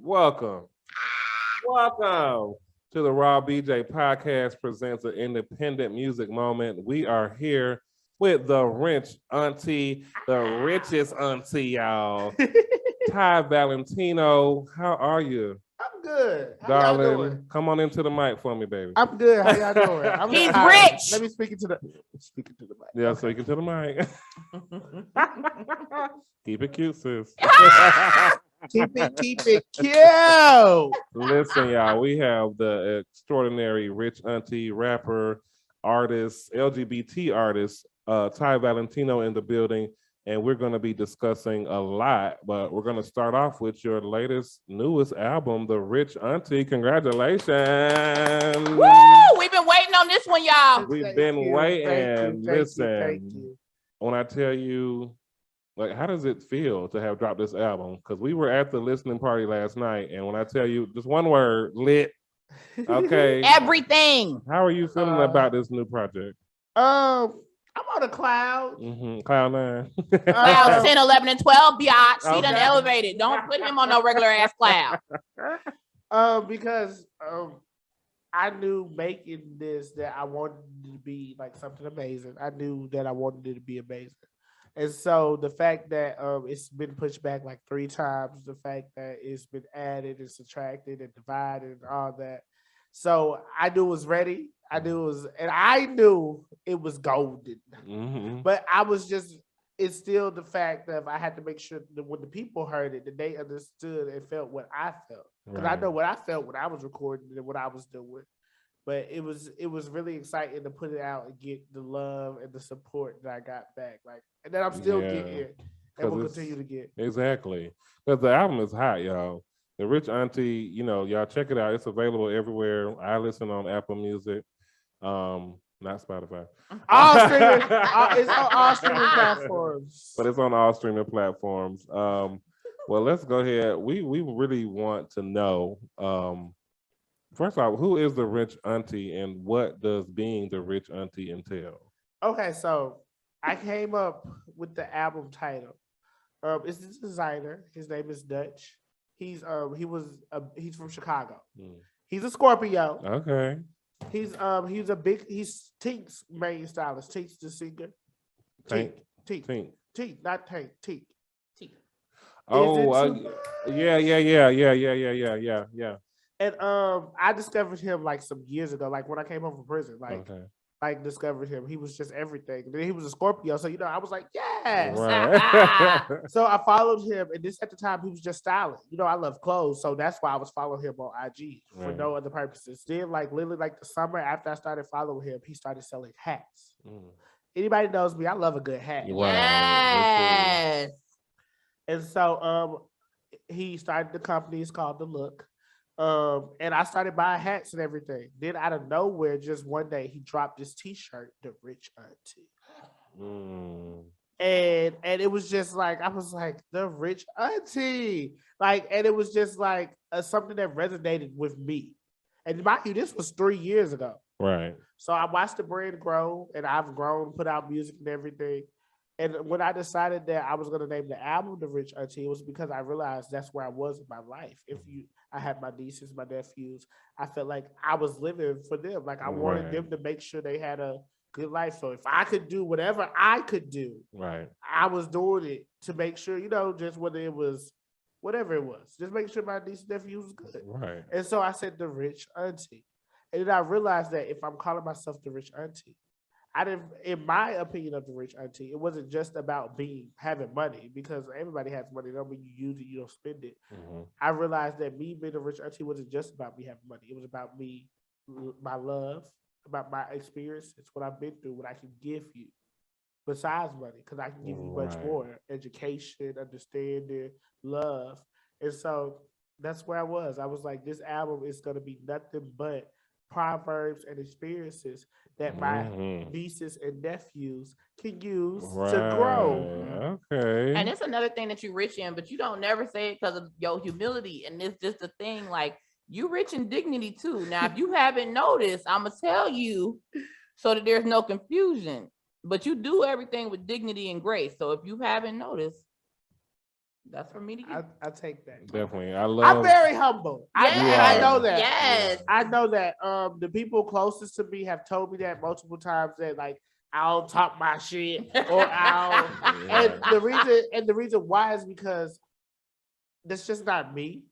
Welcome to the Raw BJ podcast presents an independent music moment. We are here with the Rich Auntie, the richest auntie, y'all. TY Valentino, how are you? I'm good. How Darling, y'all doing? come on into the mic for me, baby. I'm good. How y'all doing? He's rich. Let me speak into the mic. Yeah, speaking to the mic. Keep it cute, sis. Keep it cute. Listen, y'all, we have the extraordinary Rich Auntie, rapper, artist, LGBT artist, TY Valentino in the building, and we're going to be discussing a lot, but we're going to start off with your newest album, The Rich Auntie. Congratulations. Woo! We've been waiting on this one, y'all. We've been waiting. Listen, Thank you. when I tell you, like, how does it feel to have dropped this album? Because we were at the listening party last night, and when I tell you just one word, lit. Okay. Everything. How are you feeling about this new project? I'm on a cloud. Cloud 9. Cloud 10, 11, and 12, biatch. He done Okay. elevated. Don't put him on no regular ass cloud. Because I knew making this that I wanted it to be like something amazing. I knew that I wanted it to be amazing. And so the fact that it's been pushed back like 3 times, the fact that it's been added and subtracted and divided and all that. So I knew it was ready. I knew it was golden. Mm-hmm. But it's still the fact that I had to make sure that when the people heard it, that they understood and felt what I felt. Because I know what I felt when I was recording and what I was doing. But it was really exciting to put it out and get the love and the support that I got back. Like, and then I'm still getting and will continue to get. Exactly. Because the album is hot, y'all. The Rich Auntie, y'all check it out. It's available everywhere. I listen on Apple Music. Not Spotify. It's on all streaming platforms. But it's on all streaming platforms. Well, let's go ahead. We really want to know, first off, who is the Rich Auntie and what does being the Rich Auntie entail? Okay, so I came up with the album title. It's the designer. His name is Dutch. He's from Chicago. He's a Scorpio. Okay. He's Tink's main stylist. Tink's the singer. Tink, not Tank. Tink. Oh, yeah. And I discovered him like some years ago, like when I came home from prison, like discovered him. He was just everything. And then he was a Scorpio, so I was like, yes. Right. So I followed him, and this at the time he was just styling. I love clothes, so that's why I was following him on IG for no other purposes. Then, like literally, like the summer after I started following him, he started selling hats. Anybody knows me, I love a good hat. Wow. Yes. And so he started the company. It's called The Look. And I started buying hats and everything. Then out of nowhere, just one day, he dropped this T-shirt, The Rich Auntie. And it was just like, I was like, The Rich Auntie. Like, and it was just like something that resonated with me. And mind you, this was 3 years ago. Right. So I watched the brand grow, and I've grown, put out music and everything. And when I decided that I was going to name the album The Rich Auntie, it was because I realized that's where I was in my life. I had my nieces, my nephews. I felt like I was living for them. Like I wanted them to make sure they had a good life. So if I could do whatever I could do, I was doing it to make sure, just whether it was whatever it was, just make sure my nieces and nephews was good. Right. And so I said The Rich Auntie. And then I realized that if I'm calling myself The Rich Auntie, in my opinion of The Rich Auntie, it wasn't just about having money, because everybody has money. Don't mean you use it, you don't spend it. I realized that me being a rich auntie wasn't just about me having money. It was about me, my love, about my experience. It's what I've been through, what I can give you besides money, because I can give you much more: education, understanding, love. And so that's where I was. I was like, this album is going to be nothing but proverbs and experiences that my nieces and nephews can use to grow. Okay. And it's another thing that you rich in, but you don't never say it because of your humility. And it's just the thing, like, you rich in dignity too. Now, if you haven't noticed, I'm gonna tell you so that there's no confusion. But you do everything with dignity and grace. So if you haven't noticed, That's for me to get. I take that. Definitely. I'm very humble. I know that. Yes. I know that. The people closest to me have told me that multiple times that like I'll talk my shit or I'll and the reason why is because that's just not me.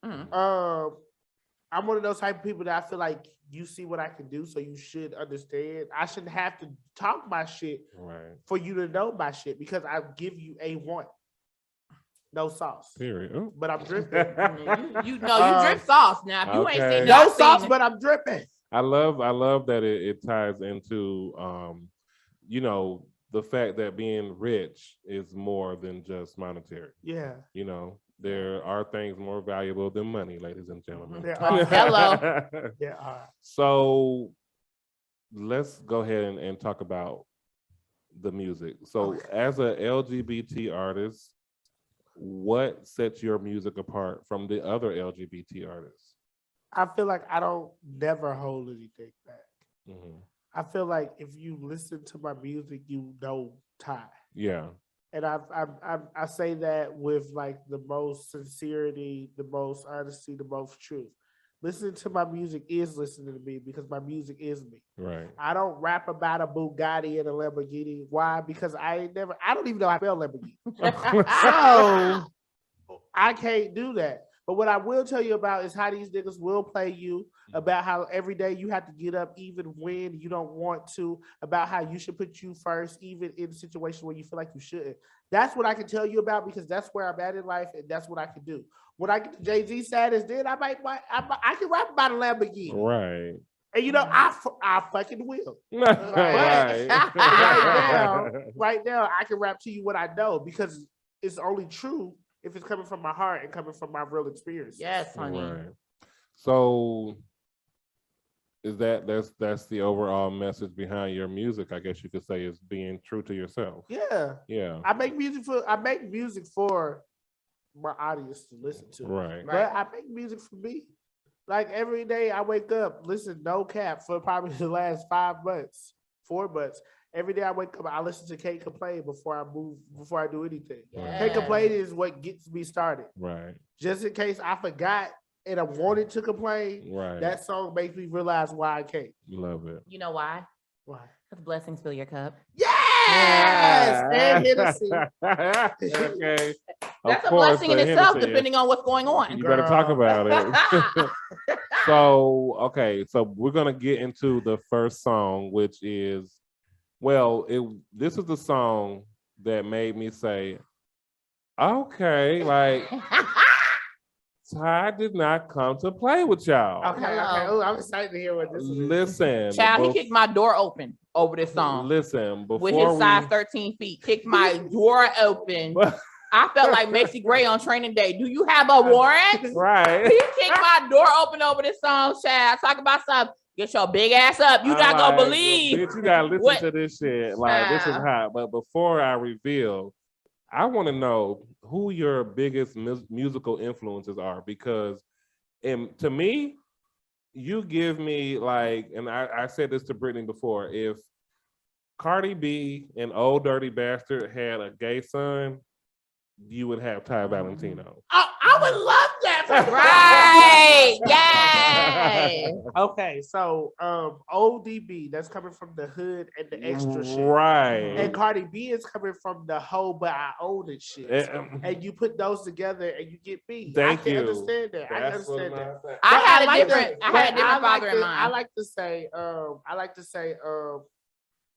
Mm. I'm one of those type of people that I feel like you see what I can do, so you should understand. I shouldn't have to talk my shit for you to know my shit because I give you A1. No sauce. Period. Ooh. But I'm dripping. you drip sauce now. If you ain't Okay. seen No sauce, but I'm dripping. I love that it ties into you know, the fact that being rich is more than just monetary. Yeah. You know, there are things more valuable than money, ladies and gentlemen. There are. Hello. There are. So let's go ahead and talk about the music. So as a LGBT artist, what sets your music apart from the other LGBT artists? I feel like I don't never hold anything back. Mm-hmm. I feel like if you listen to my music, you know Ty. Yeah. And I say that with like the most sincerity, the most honesty, the most truth. Listening to my music is listening to me because my music is me. Right. I don't rap about a Bugatti and a Lamborghini. Why? Because I don't even know how to spell Lamborghini. So I can't do that. But what I will tell you about is how these niggas will play you, about how every day you have to get up even when you don't want to, about how you should put you first, even in situations where you feel like you shouldn't. That's what I can tell you about because that's where I'm at in life and that's what I can do. When I get to Jay-Z status, then I can rap about a Lamborghini. Right. And you know, I fucking will. Right. Right now, I can rap to you what I know because it's only true if it's coming from my heart and coming from my real experience. Yes, honey. Right. So is that's the overall message behind your music, I guess you could say, is being true to yourself. Yeah. Yeah. I make music for my audience to listen to. Right. But I make music for me. Like every day I wake up, listen, no cap, for probably the last 4 months. Every day I wake up, I listen to Can't Complain before I do anything. Yes. Can't Complain is what gets me started. Right. Just in case I forgot and I wanted to complain, Right. that song makes me realize why I can't. Love it. You know why? Why? Because blessings fill your cup. Yes! And Hennessy. Okay. That's a blessing in itself, Hennessy. depending on what's going on. You better talk about it. So we're gonna get into the first song, which is, this is the song that made me say, okay, like Ty did not come to play with y'all. Okay. Oh, I'm excited to hear what this is. Listen, Child, he kicked my door open over this song. Listen, with his size 13 feet, kicked my door open. I felt like Macy Gray on training day. Do you have a warrant? Right. He kicked my door open over this song, child. Talk about something. Get your big ass up. You not gonna believe. Bitch, you gotta listen to this shit. Like, this is hot. But before I reveal, I want to know who your biggest musical influences are, because to me, you give me like, and I said this to Brittany before, if Cardi B and Old Dirty Bastard had a gay son, you would have Ty Valentino. I would love that. Right. Yay. Okay, so ODB, that's coming from the hood and the extra shit. Right. And Cardi B is coming from the hoe, but I own it shit. And you put those together and you get me. I can understand that. I understand that. I had a different father in mind. I like to say,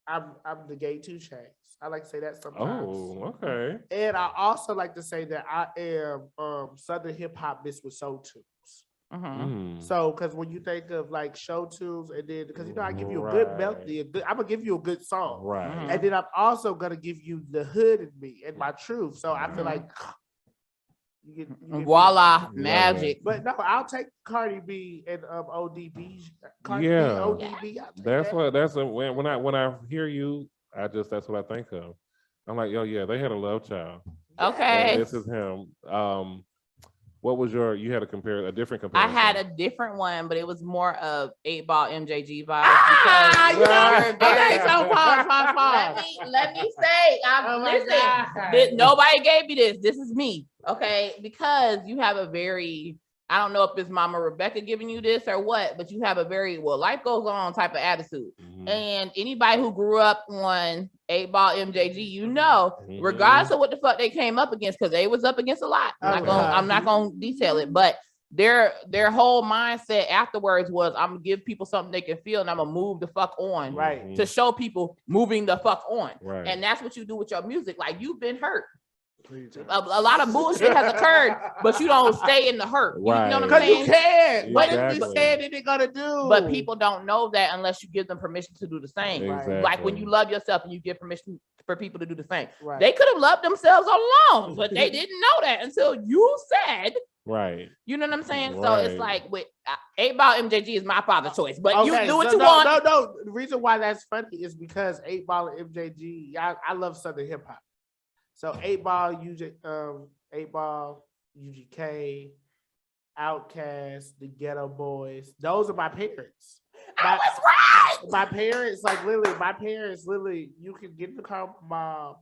I'm the gay 2 Chainz. I like to say that sometimes. Oh, okay. And I also like to say that I am Southern hip hop mixed with soul tunes. Mm-hmm. So, because when you think of like show tunes, and then because I give you a good melody, I'm gonna give you a good song, right? And then I'm also gonna give you the hood in me and my truth. So I feel like you get voila, magic. But no, I'll take Cardi B and ODB. Cardi B, ODB. When I hear you, that's what I think of. I'm like, yo, yeah, they had a love child. Okay, and this is him. What was you had a different comparison? I had a different one, but it was more of 8 Ball MJG vibes. Okay, so far. Let me say, nobody gave me this. This is me, okay? Because you have a very, I don't know if it's Mama Rebecca giving you this or what, but you have a very life goes on type of attitude. Mm-hmm. And anybody who grew up on 8-Ball MJG, you know, regardless of what the fuck they came up against, because they was up against a lot. I'm not gonna detail it, but their whole mindset afterwards was, I'm gonna give people something they can feel, and I'm gonna move the fuck on, right? To show people moving the fuck on, right? And that's what you do with your music. Like, you've been hurt. A lot of bullshit has occurred, but you don't stay in the hurt. Right. You know what I'm saying? Because you can't. Exactly. What is we saying that they're gonna do? But people don't know that unless you give them permission to do the same. Exactly. Like when you love yourself and you give permission for people to do the same. Right. They could have loved themselves alone, but they didn't know that until you said. Right. You know what I'm saying? Right. So it's like with 8-Ball MJG is my father's choice, but okay, you do what so you want. No. The reason why that's funny is because 8-Ball and MJG, I love Southern hip hop. So 8-Ball, 8-Ball, UGK, Outkast, the Ghetto Boys. Those are my parents. I was right. My parents, literally, you can get in the car with my mom.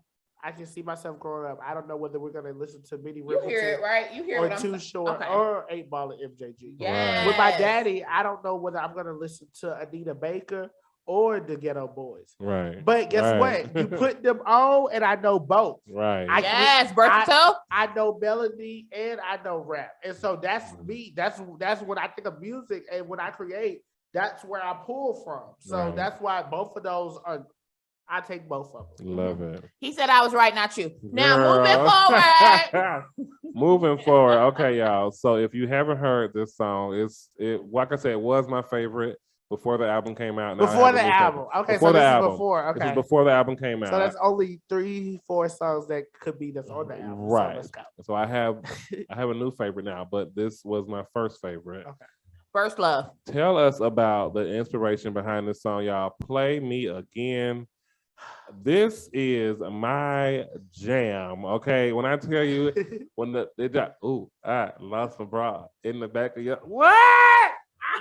I can see myself growing up. I don't know whether we're gonna listen to Minnie Riperton. You hear it, right? You hear or it. Too Short, or 8-Ball and MJG. Yes. With my daddy, I don't know whether I'm gonna listen to Anita Baker or the Ghetto Boys. Right. But guess what? You put them on, and I know both. Right. I know melody and I know rap, and so that's me. That's when I think of music, and when I create, that's where I pull from. So that's why both of those are. I take both of them. Love it. He said I was right, not you. Now moving forward. Moving forward. Okay, y'all. So if you haven't heard this song, it like I said, it was my favorite before the album came out. Before the album. Okay, so this is before. Okay. This is before the album came out. So that's only 3-4 songs that could be that's on the album. Right. So let's go. So I have a new favorite now, but this was my first favorite. Okay. First Love. Tell us about the inspiration behind this song, y'all. Play Me Again. This is my jam. Okay, when I tell you, when they got, I lost my bra in the back of your what?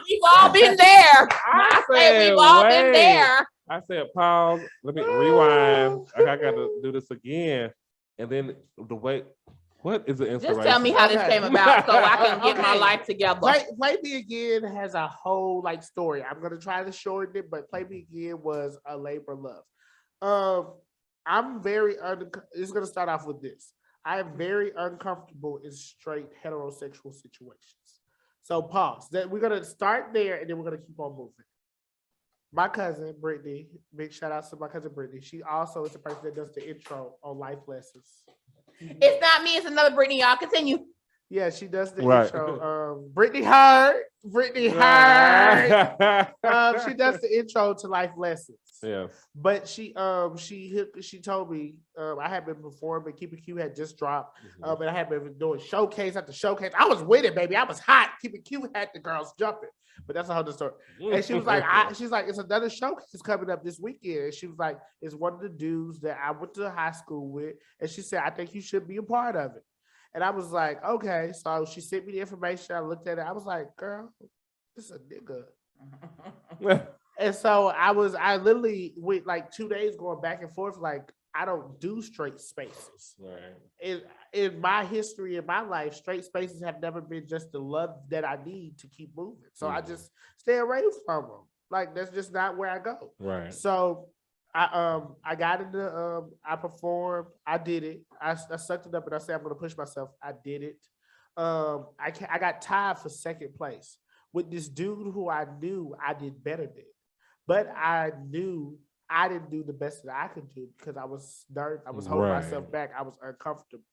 We've all been there. I said, we've all been there. I said, pause. Let me rewind. I got to do this again, and then the way. What is the inspiration? Just tell me how this came about so I can get my life together. Play Me Again has a whole story. I'm gonna try to shorten it, but Play Me Again was a labor of love. I'm very it's gonna start off with this. I am very uncomfortable in straight heterosexual situations. So pause. That we're gonna start there and then we're gonna keep on moving. My cousin Brittany, big shout out to my cousin Brittany. She also is the person that does the intro on Life Lessons. It's not me, it's another Brittany. Y'all continue. Yeah, she does the intro. Brittany Hart. She does the intro to Life Lessons. Yes. But she told me I had been performing. Keep It Cute had just dropped. And I had been doing showcase after showcase. I was with it, baby. I was hot. Keep It Cute had the girls jumping. But that's a whole other story. And she was like, it's another showcase coming up this weekend. And she was like, it's one of the dudes that I went to high school with. And she said, I think you should be a part of it. And I was like, okay. So she sent me the information. I looked at it. I was like, girl, this is a nigga. And so I literally went 2 days going back and forth. I don't do straight spaces. Right. In my history, in my life, straight spaces have never been just the love that I need to keep moving. So I just stay away from them. That's just not where I go. Right. So I got into I performed. I did it. I sucked it up and I said I'm gonna push myself. I did it. I got tied for second place with this dude who I knew I did better than, but I knew I didn't do the best that I could do because I was nervous. I was holding myself back. I was uncomfortable.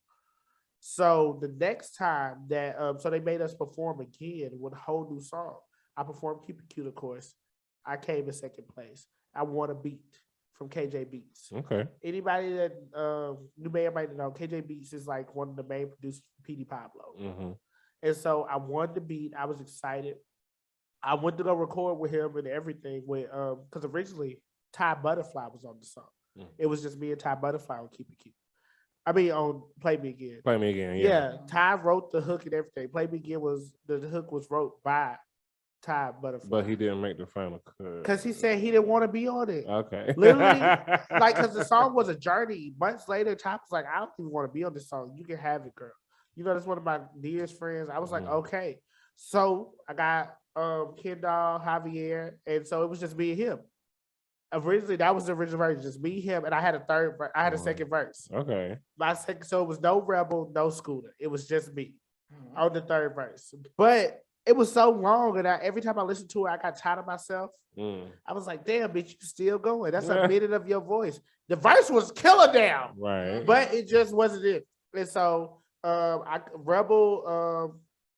So the next time that so they made us perform again with a whole new song. I performed Keep It Cute, of course. I came in second place. I won a beat from KJ Beats. Okay. Anybody that you may or might know, KJ Beats is one of the main producers for PD Pablo. Mm-hmm. And so I won the beat. I was excited. I went to go record with him and everything with because originally Ty Butterfly was on the song. Mm-hmm. It was just me and Ty Butterfly on Keep It Cute. I mean on Play Me Again. Play Me Again, yeah. Ty wrote the hook and everything. Play Me Again the hook was wrote by Ty Butterfly. But he didn't make the final cut. Because he said he didn't want to be on it. Okay. Literally, like, because the song was a journey. Months later, Ty was like, I don't even want to be on this song. You can have it, girl. You know, that's one of my dearest friends. I was like, okay. So I got Kendall, Javier, and so it was just me and him. Originally, that was the original version, just me, him, and I had a second verse. Okay. So it was no Rebel, no Scooter. It was just me on the third verse. But it was so long, and every time I listened to it, I got tired of myself. I was like, damn, bitch, you still going. That's a minute of your voice. The verse was killer down. Right. But it just wasn't it. And so Rebel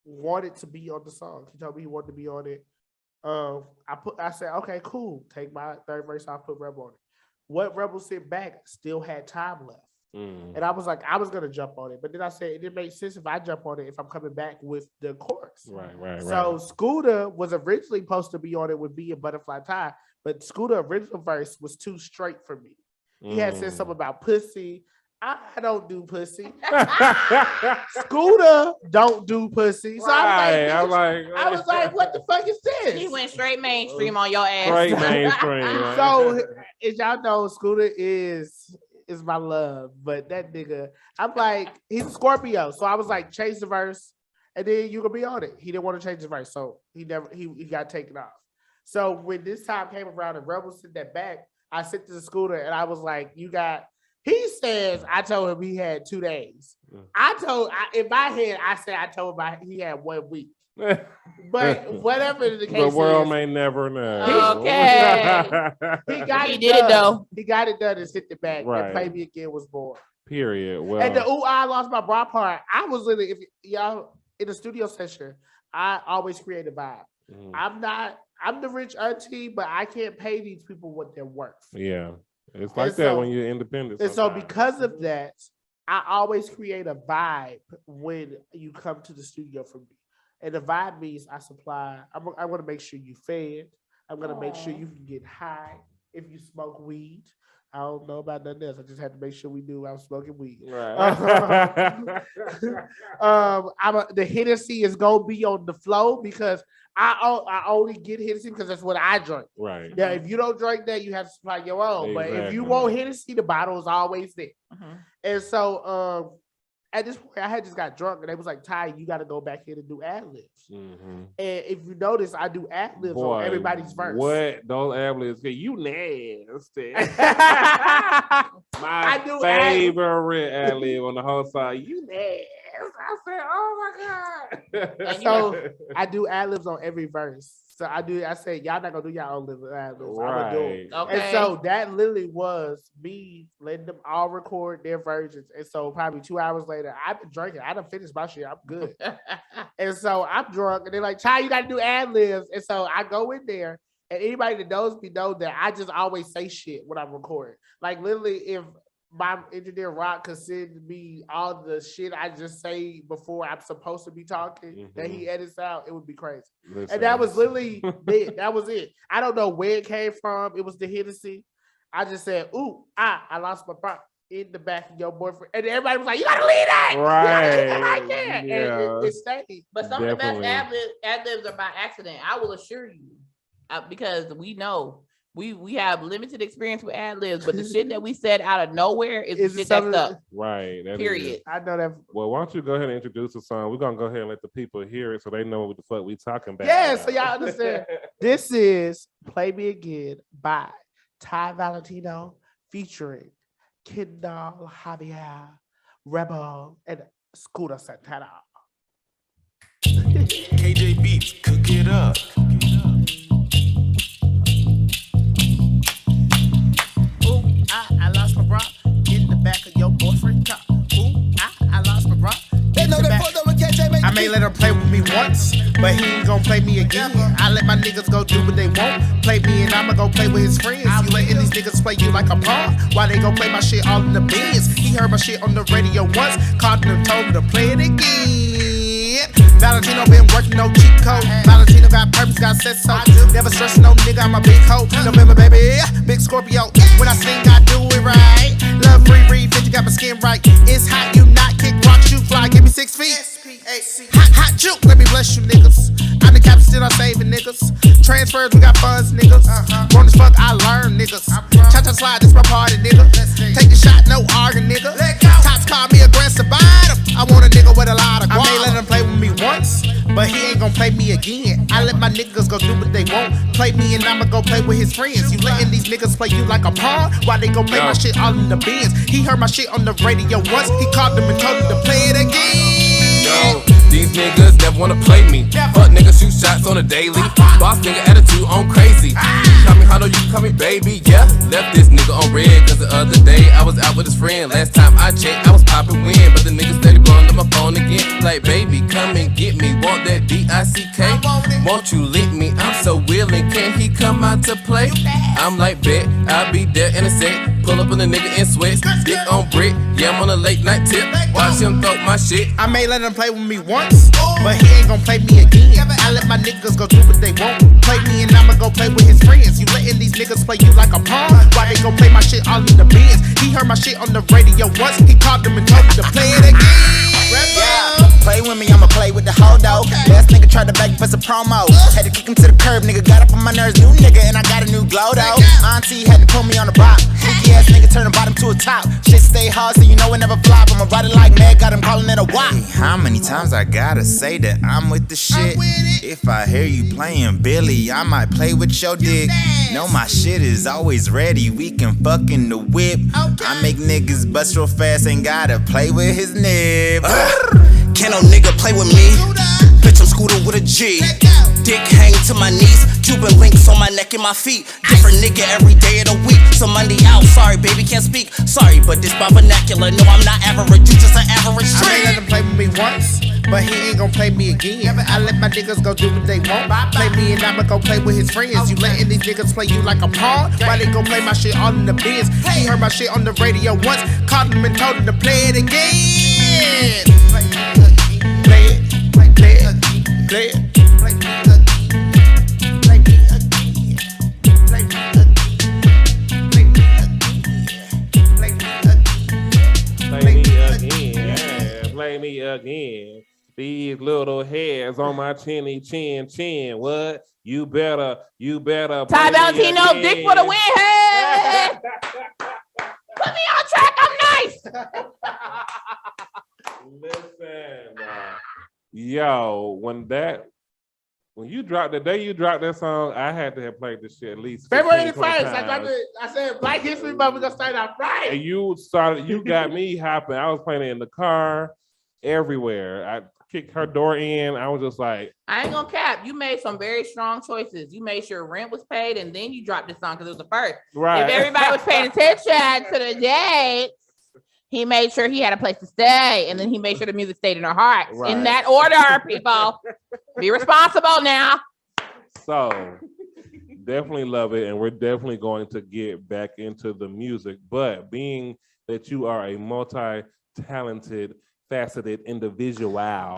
wanted to be on the song. He told me he wanted to be on it. I said, okay, cool. Take my third verse, I'll put Rebel on it. What Rebel sent back still had time left. And I was like, I was gonna jump on it, but then I said it didn't make sense if I jump on it if I'm coming back with the chorus. Right. So Scooter was originally supposed to be on it with B and Butterfly Ty, but Scooter original verse was too straight for me. He had said something about pussy. I don't do pussy. Scooter don't do pussy. So I was like, what the fuck is this? He went straight mainstream on your ass. Straight mainstream. Right? So as y'all know, Scooter is my love, but that nigga, I'm like, he's a Scorpio. So I was like, change the verse, and then you can be on it. He didn't want to change the verse, so he got taken off. So when this time came around and Rebel sent that back, I sent to the Scooter and I was like, he says, I told him he had 2 days. In my head, I told him he had 1 week. But whatever the case is. The world may never know. Okay. He did it though. He got it done and sent it back. Right. And Play Me Again was born. Period. Well, and the I lost my bra part. I was literally, if y'all in the studio session, I always create a vibe. I'm the rich auntie, but I can't pay these people what they're worth. Yeah. It's like that when you're independent. And so because of that, I always create a vibe when you come to the studio for me. And the vibe means I supply, I want to make sure you fed. I'm going to make sure you can get high if you smoke weed. I don't know about nothing else. I just had to make sure we knew I was smoking weed. Right. The Hennessy is going to be on the flow because I only get Hennessy because that's what I drink. Right. Yeah, if you don't drink that, you have to supply your own. Exactly. But if you want Hennessy, the bottle is always there. And so at this point, I had just got drunk, and they was like, Ty, you got to go back in and do ad-libs. And if you notice, I do ad-libs on everybody's verse. What? Those ad-libs, you nasty. My favorite ad-lib on the whole side. You nasty. I said, oh my God. So I do ad-libs on every verse. So I said, y'all not gonna do y'all own ad-libs. Right. I'm gonna do it. Okay. And so that literally was me letting them all record their versions. And so probably 2 hours later, I've been drinking. I done finished my shit. I'm good. And so I'm drunk, and they're like, Ty, you gotta do ad-libs. And so I go in there, and anybody that knows me knows that I just always say shit when I'm recording. Like literally, if my engineer Rock could send me all the shit I just say before I'm supposed to be talking that he edits out, it would be crazy. Listen. And that was literally it. That was it. I don't know where it came from. It was the Hennessy. I just said, ooh, I lost my prop in the back of your boyfriend. And everybody was like, you gotta leave that. Right. Yeah. And it stayed. But some of the best ad-libs are by accident. I will assure you. Because we know. We have limited experience with ad-libs, but the shit that we said out of nowhere is the shit that's up. Right. Period. I know that. Well, why don't you go ahead and introduce the song? We're going to go ahead and let the people hear it so they know what the fuck we talking about. Yeah, so y'all understand. This is Play Me Again by Ty Valentino featuring Kendall, Javier, Rebel, and Scooter Santana. KJ Beats, cook it up. I lost my bra in the back of your boyfriend car. Ooh, I lost my bra. They know that photo with KJ. I may let her play with me once, but he ain't gonna play me again. I let my niggas go do what they want. Play me and I'ma go play with his friends. You letting these niggas play you like a pawn. Why they gon' play my shit all in the bins? He heard my shit on the radio once, called him and told him to play it again. Valentino been working no cheat code. Valentino got purpose, got set so. Never stressing no nigga, I'm a big hoe. November, baby, big Scorpio. When I sing, I do it right. Love free, read 50, got my skin right. It's hot, you not kick, rock, shoot, fly, give me 6 feet. Hot, juke, let me bless you niggas. I the cap, still I'm saving niggas. Transfers, we got funds, niggas. Grown as fuck, I learn, niggas. Cha-cha slide, this my party, nigga. Take a shot, no arguing, nigga. Tots call me aggressive bottom. I want a nigga with a lot of guap. I may let him play with me once, but he ain't gon' play me again. I let my niggas go do what they want. Play me and I'ma go play with his friends. You letting these niggas play you like a pawn? Why they gon' play my shit all in the bins? He heard my shit on the radio once. He called them and told him to play it again. Yo, these niggas never wanna play me. Fuck niggas shoot shots on a daily. Boss nigga attitude on crazy. Call me Hondo, you call me baby. Yeah, left this nigga on red. Cause the other day I was out with his friend. Last time I checked, I was popping wind. But the nigga steady blowing up my phone again. Like, baby, come and get me. Want that D-I-C-K? Won't you lick me? I'm so willing. Can he come out to play? I'm like, bet, I'll be there in a sec. Pull up on the nigga in sweats. Dick on brick. Yeah, I'm on a late night tip. Watch him throw my shit. I may let him play with me once, but he ain't gon' play me again. I let my niggas go do what they want. Play me and I'ma go play with his friends. You letting these niggas play you like a pawn? Why they gon' play my shit all in the bins? He heard my shit on the radio once. He called them and told him to play it again. Yeah, play with me, I'ma play with the hoe though. Last nigga tried to beg for some promo. Had to kick him to the curb, nigga got up on my nerves. New nigga and I got a new glow though. Auntie had to pull me on the block. Freaky ass nigga turn the bottom to a top. Shit stay hard so you know it never flop. I'ma ride it like Meg, got him calling it a wop. How many times I gotta say that I'm with the shit? If I hear you playing Billy, I might play with your dick. Know my shit is always ready, we can fuck in the whip. I make niggas bust real fast, ain't gotta play with his nib. Can no nigga play with me? Bitch, I'm scooter with a G. Dick hang to my knees. Cuban links on my neck and my feet. Different nigga every day of the week. So Monday out, sorry baby, can't speak. Sorry, but this my vernacular. No, I'm not average, you just an average I may let street. him play with me once, but he ain't gon' play me again. I let my niggas go do what they want. Play me and I'ma go play with his friends. You letting these niggas play you like a pawn? Why they gon' play my shit all in the bins? He heard my shit on the radio once. Called him and told him to play it again. Play it, play it, play it. Play me again. These little hairs on my chinny chin. What? You better. Ty Valentino, dick for the win. Hey! Put me on track. I'm nice. Listen, yo, when you dropped the day you dropped that song, I had to have played this shit at least February 15, 20 1st, I times. dropped it. I said Black History Month, we're gonna start out right. And you got me hopping. I was playing it in the car, everywhere. I kicked her door in. I was just like, I ain't gonna cap. You made some very strong choices. You made sure rent was paid, and then you dropped this song because it was the first. right. If everybody was paying attention to the date, he made sure he had a place to stay, and then he made sure the music stayed in our hearts. Right. In that order, people. Be responsible now. So definitely love it, and we're definitely going to get back into the music. But being that you are a multi-talented, faceted individual,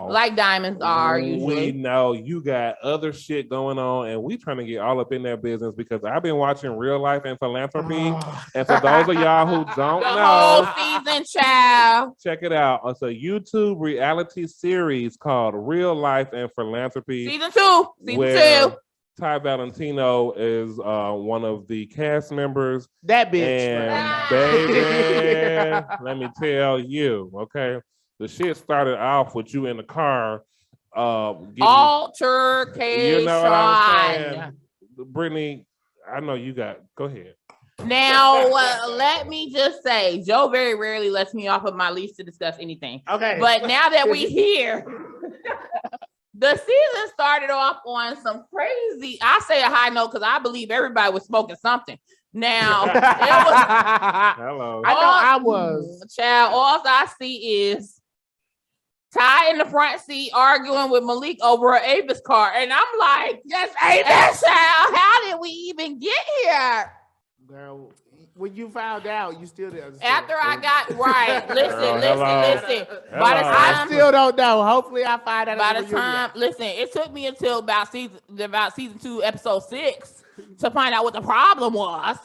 Like diamonds are we usually. know you got other shit going on, and we trying to get all up in that business because I've been watching Real Life and Philanthropy. And for those of y'all who don't The know, whole season, child. check it out. It's a YouTube reality series called Real Life and Philanthropy. Season two. where Two. Ty Valentino is one of the cast members. That bitch. And baby, let me tell you, okay, the shit started off with you in the car. Altercation. You know what I'm saying? Brittany, I know you got, go ahead. Now, let me just say, Joe very rarely lets me off of my leash to discuss anything. Okay. But now that we here, the season started off on some crazy, I say a high note because I believe everybody was smoking something. Now, it was, Hello. I know I was. child, all I see is Ty in the front seat arguing with Malik over an Avis car. And I'm like, yes, Avis, child, how did we even get here? Girl, when you found out, you still didn't understand. After I got right, listen. Hello. By the Hello. I time, still don't know. Hopefully, I find out. by at the reunion. time, listen, it took me until about season 2, episode 6, to find out what the problem was.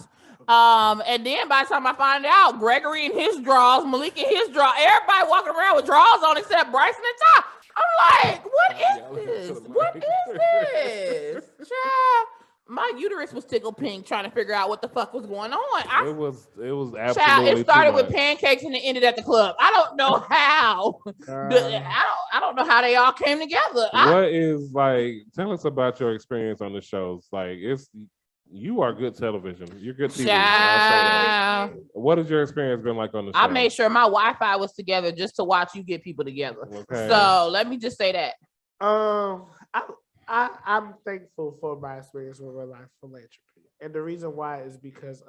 And then by the time I find out, Gregory in his drawers, Malik in his drawers, everybody walking around with drawers on except Bryson and Ty. I'm like, what is this? What is this? Child, my uterus was tickled pink trying to figure out what the fuck was going on. It was absolutely Child, it started too with much. pancakes and it ended at the club. I don't know how. I don't know how they all came together. What is like? Tell us about your experience on the shows. Like, you are good television. You're good TV. Child. What has your experience been like on the show? I made sure my Wi-Fi was together just to watch you get people together. Okay. So let me just say that. I'm thankful for my experience with Life Philanthropy, and the reason why is because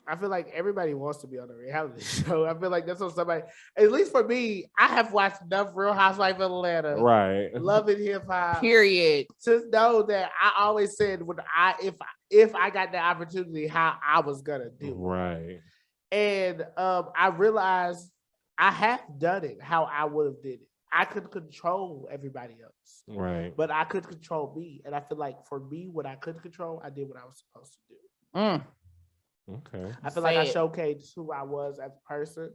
I feel like everybody wants to be on a reality show. I feel like that's what somebody, at least for me, I have watched enough Real Housewives of Atlanta, Right. Love and Hip Hop, Period. to know that I always said if I got the opportunity, how I was gonna do it. Right. And I realized I have done it how I would have did it. I could control everybody else, Right. but I could control me. And I feel like for me, what I couldn't control, I did what I was supposed to do. Okay. I feel like I showcased who I was as a person,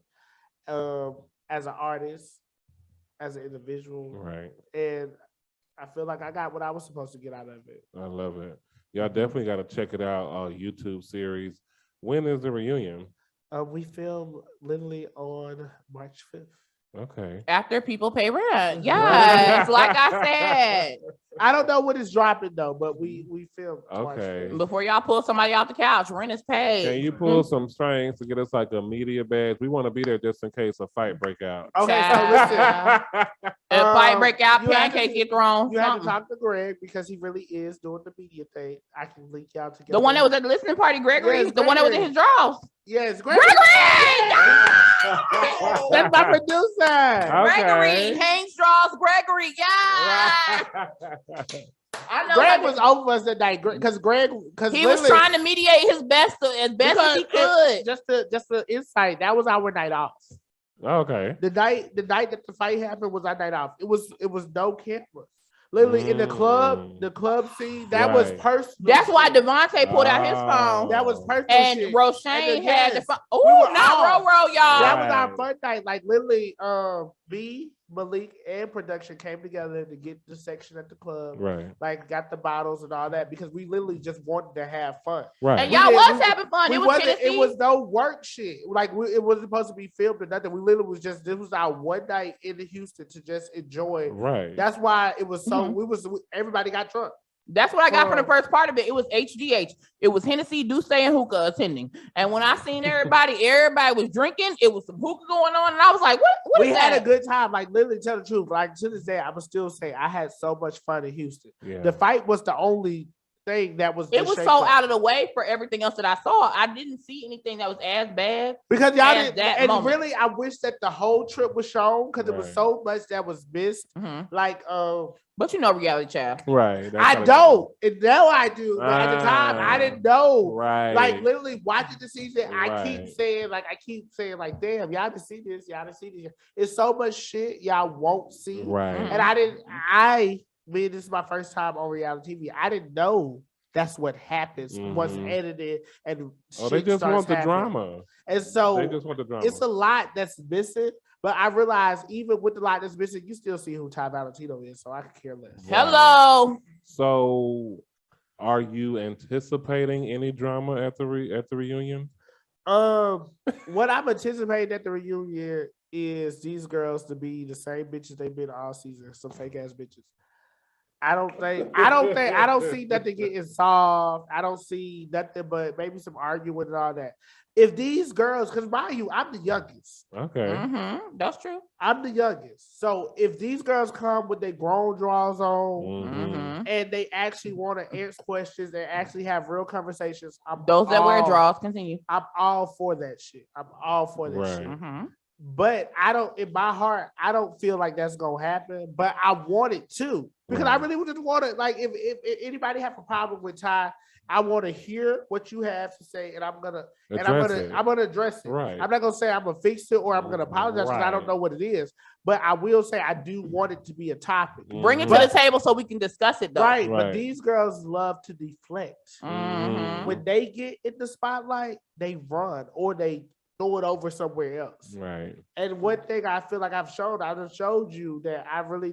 as an artist, as an individual. Right. And I feel like I got what I was supposed to get out of it. I love it. Y'all definitely got to check it out. YouTube series. When is the reunion? We filmed literally on March 5th. Okay. After people pay rent. Yes, like I said. I don't know when it's dropping though, but we filmed. Okay. Before y'all pull somebody off the couch, rent is paid. Can you pull some strings to get us like a media badge? We want to be there just in case a fight break out. Okay, so listen. If fight break out, you have pancakes to- get thrown. You have to something. talk to Greg because he really is doing the media thing. I can link y'all together. The one that was at the listening party, Gregory. Yes, the one that was in Gregory. his drawers. Yes, Gregory. Gregory! That's my producer. Gregory, Haynes draws Gregory. Yeah. I know. Greg was over us that night because he was trying to mediate his best as best as he could. Just the insight. That was our night off. Okay. The night that the fight happened was our night off. It was no cameras. Literally in the club scene, that was personal. That's why Devontae pulled out his phone. That was personal. And shit. Roshane had the phone. We Oh, were not off. Ro, y'all. That was our fun night. Like literally, B, Malik, and production came together to get the section at the club. Right. Like got the bottles and all that because we literally just wanted to have fun. Right. And y'all was having fun. It was Tennessee. It was no work shit. Like it wasn't supposed to be filmed or nothing. We literally was just, this was our one night in Houston to just enjoy. Right. That's why it was so, everybody got drunk. That's what I got from the first part of it. It was HGH. It was Hennessy, Douce, and hookah attending. And when I seen everybody was drinking. It was some hookah going on. And I was like, what we is had that? a good time. Like literally tell the truth. Like to this day, I would still say I had so much fun in Houston. Yeah. The fight was the only thing that was. It was so out of the way for everything else that I saw. I didn't see anything that was as bad. Because y'all as didn't, that and moment. really, I wish that the whole trip was shown because it was Right. so much that was missed. Like, But you know, reality child. Right. That's I how it don't, and now I do. But at the time, I Ah. didn't know. Right. Like literally watching the season, I Right. keep saying, like, damn, y'all didn't see this, y'all didn't see this. It's so much shit y'all won't see. Right. And this is my first time on reality TV. I didn't know that's what happens once edited and they shit just starts want the happening. drama. And so They just want the drama. it's a lot that's missing. But I realize even with the lot that's missing, you still see who TY VALENTINO is, so I could care less. Hello. So, are you anticipating any drama at the reunion? What I'm anticipating at the reunion is these girls to be the same bitches they've been all season, some fake ass bitches. I don't see nothing getting solved. I don't see nothing but maybe some arguing and all that. If these girls, because mind you, I'm the youngest. Okay. That's true. I'm the youngest. So if these girls come with their grown draws on and they actually want to answer questions and actually have real conversations, Those that wear draws, continue. I'm all for that shit. I'm all for that Right. shit. But I don't, in my heart, I don't feel like that's gonna happen. But I want it to, because I really just want to. Like, if anybody have a problem with Ty, I want to hear what you have to say, and I'm gonna address it. Right. I'm not gonna say I'm gonna fix it or I'm gonna apologize because I don't know what it is. But I will say I do want it to be a topic. Bring it to the table so we can discuss it, though. Right. But these girls love to deflect. Mm-hmm. When they get in the spotlight, they run or they throw it over somewhere else. Right. And one thing I feel like I've just showed you that I really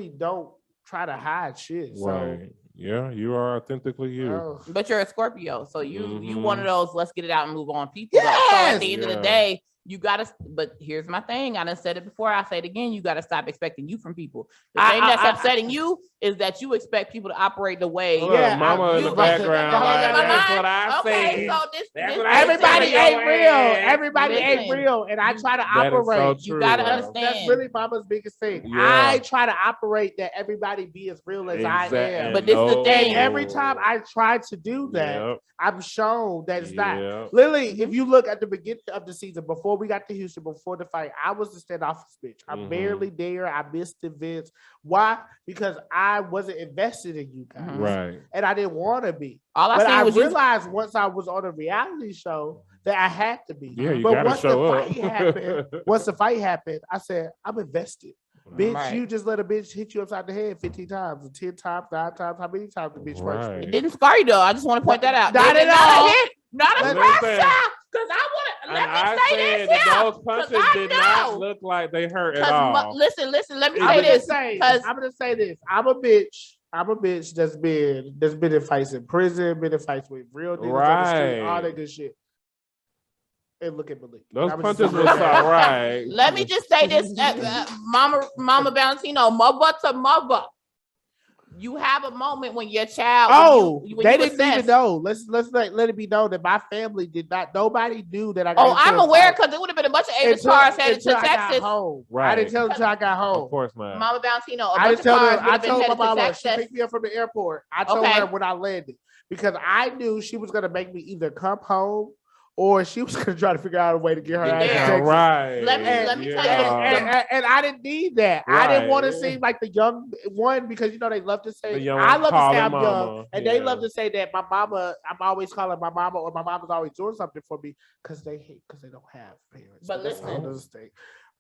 don't try to hide shit. So Right. Yeah, you are authentically you. But you're a Scorpio, so you one of Mhm. those let's get it out and move on people. Though. So at the end of the day, you gotta. But here's my thing. I done said it before. I say it again. You gotta stop expecting you from people. The thing that's upsetting you is that you expect people to operate the way. Mama in the background. That's what I Okay, say. so this everybody ain't real. Everybody Listen. ain't real, and I try to That is operate. so You true. gotta That's understand. really Mama's biggest thing. Yeah. I try to operate that everybody be as real as I am. But this is the No. thing. And every time I try to do that, Yep. I'm shown that it's not. Yep. Literally, if you look at the beginning of the season, before we got to Houston, before the fight, I was the standoffish bitch. I'm Mhm. barely there. I missed events. Why? Because I wasn't invested in you guys. Right. And I didn't want to be. All I But seen I was you. realized once I was on a reality show that I had to be. Yeah, you but gotta once show the up. fight happened, once the fight happened, I said, I'm invested. Bitch, Right. you just let a bitch hit you upside the head 15 times, 10 times, 9 times. How many times the bitch punched Right. me? It didn't scar you though. I just want to point that out. Not It at did all. a hit, not a Listen. scratch. Because I want to And let I me say said this that here. those punches 'Cause I did know. not look like they hurt at all. Listen. Let me I'm say gonna this. say, Because I'm gonna say this. I'm a bitch that's been in fights in prison, been in fights with real niggas on the street, all Right. that good shit. And look at Malik. Those I'ma punches just was say that. all right. let me just say this, Mama Valentino, mother to mother. You have a moment when your child. Oh, when they you didn't assess- even know. Let's let it be known that my family did not. Nobody knew that I. Oh, got into I'm a aware fight because it would have been a bunch of Avis until- cars headed to until I got Texas. home. I Right. didn't tell them until I got home. Of course not. Mama Valentino, a I bunch didn't of tell cars her. would I have been told my headed to mama she Texas. picked me up from the airport. I told Okay. her when I landed because I knew she was gonna make me either come home or she was gonna try to figure out a way to get her Get ass to there. Yeah, Texas. right. Let me tell you Yeah. And I didn't need that. I didn't want to Right. seem like the young one because you know they love to The say young I one love to say calling I'm young, mama. and they Yeah. love to say that my mama. I'm always calling my mama, or my mama's always doing something for me because they don't have parents. But that's a whole listen. other thing.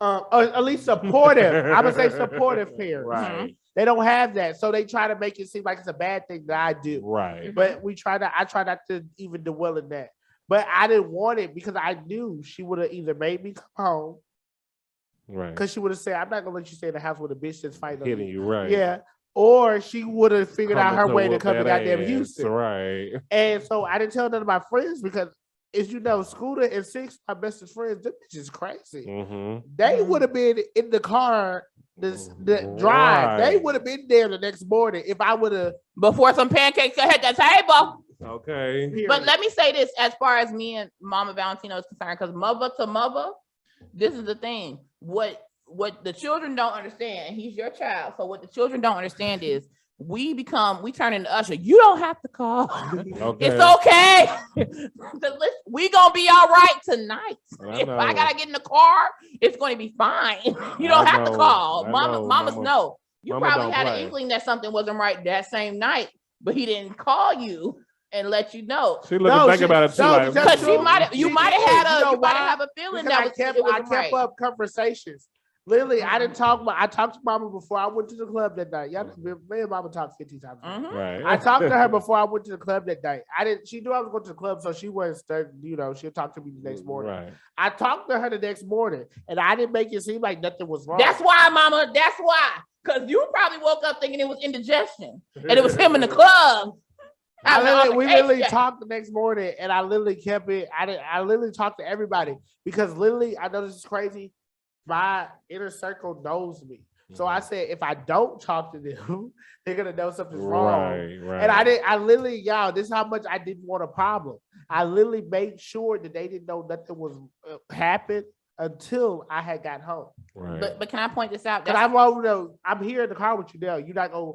Or at least supportive. I would say supportive parents. Right. They don't have that, so they try to make it seem like it's a bad thing that I do. Right. But I try not to even dwell in that. But I didn't want it because I knew she would have either made me come home Right. because she would have said, I'm not gonna let you stay in the house with a bitch that's fighting on Hitting you right. Yeah. Or she would have figured out her way to whoop come to that goddamn ass. Houston. Right. And so I didn't tell none of my friends because as you know, Scooter and Six, my bestest friends, them bitches crazy. Mm-hmm. They would have been in the car, the drive. They Right. would have been there the next morning if I would have. Before some pancakes could hit the table. Okay. But let me say this as far as me and Mama Valentino is concerned, because mother to mother, this is the thing. What the children don't understand, and he's your child. So what the children don't understand is we turn into Usher. You don't have to call. Okay. It's okay. We gonna be all right tonight. If know. I gotta get in the car, it's going to be fine. You don't I have to know. call. I Mamas know. know. You Mama probably don't had an play. inkling that something wasn't right that same night, but he didn't call you and let you know. She looking back about it too. Like, that's Because you She might did. have You know you might why? have a feeling Because that I kept right. up conversations. Literally, I talked to Mama before I went to the club that night. Y'all, me and Mama talked 50 times. Mhm. right. I talked to her before I went to the club that night. She knew I was going to the club, so she wasn't, she'll talk to me the next morning. Right. I talked to her the next morning, and I didn't make it seem like nothing was wrong. That's why, Mama. That's why. Because you probably woke up thinking it was indigestion, and it was him in the club. We literally talked the next morning, and I literally kept it. I literally talked to everybody because literally, I know this is crazy. My inner circle knows me. So I said, if I don't talk to them, they're gonna know something's wrong. Right. And I literally, y'all, this is how much I didn't want a problem. I literally made sure that they didn't know nothing was happened until I had got home. Right. But can I point this out? Because I'm here in the car with you now. You're not gonna.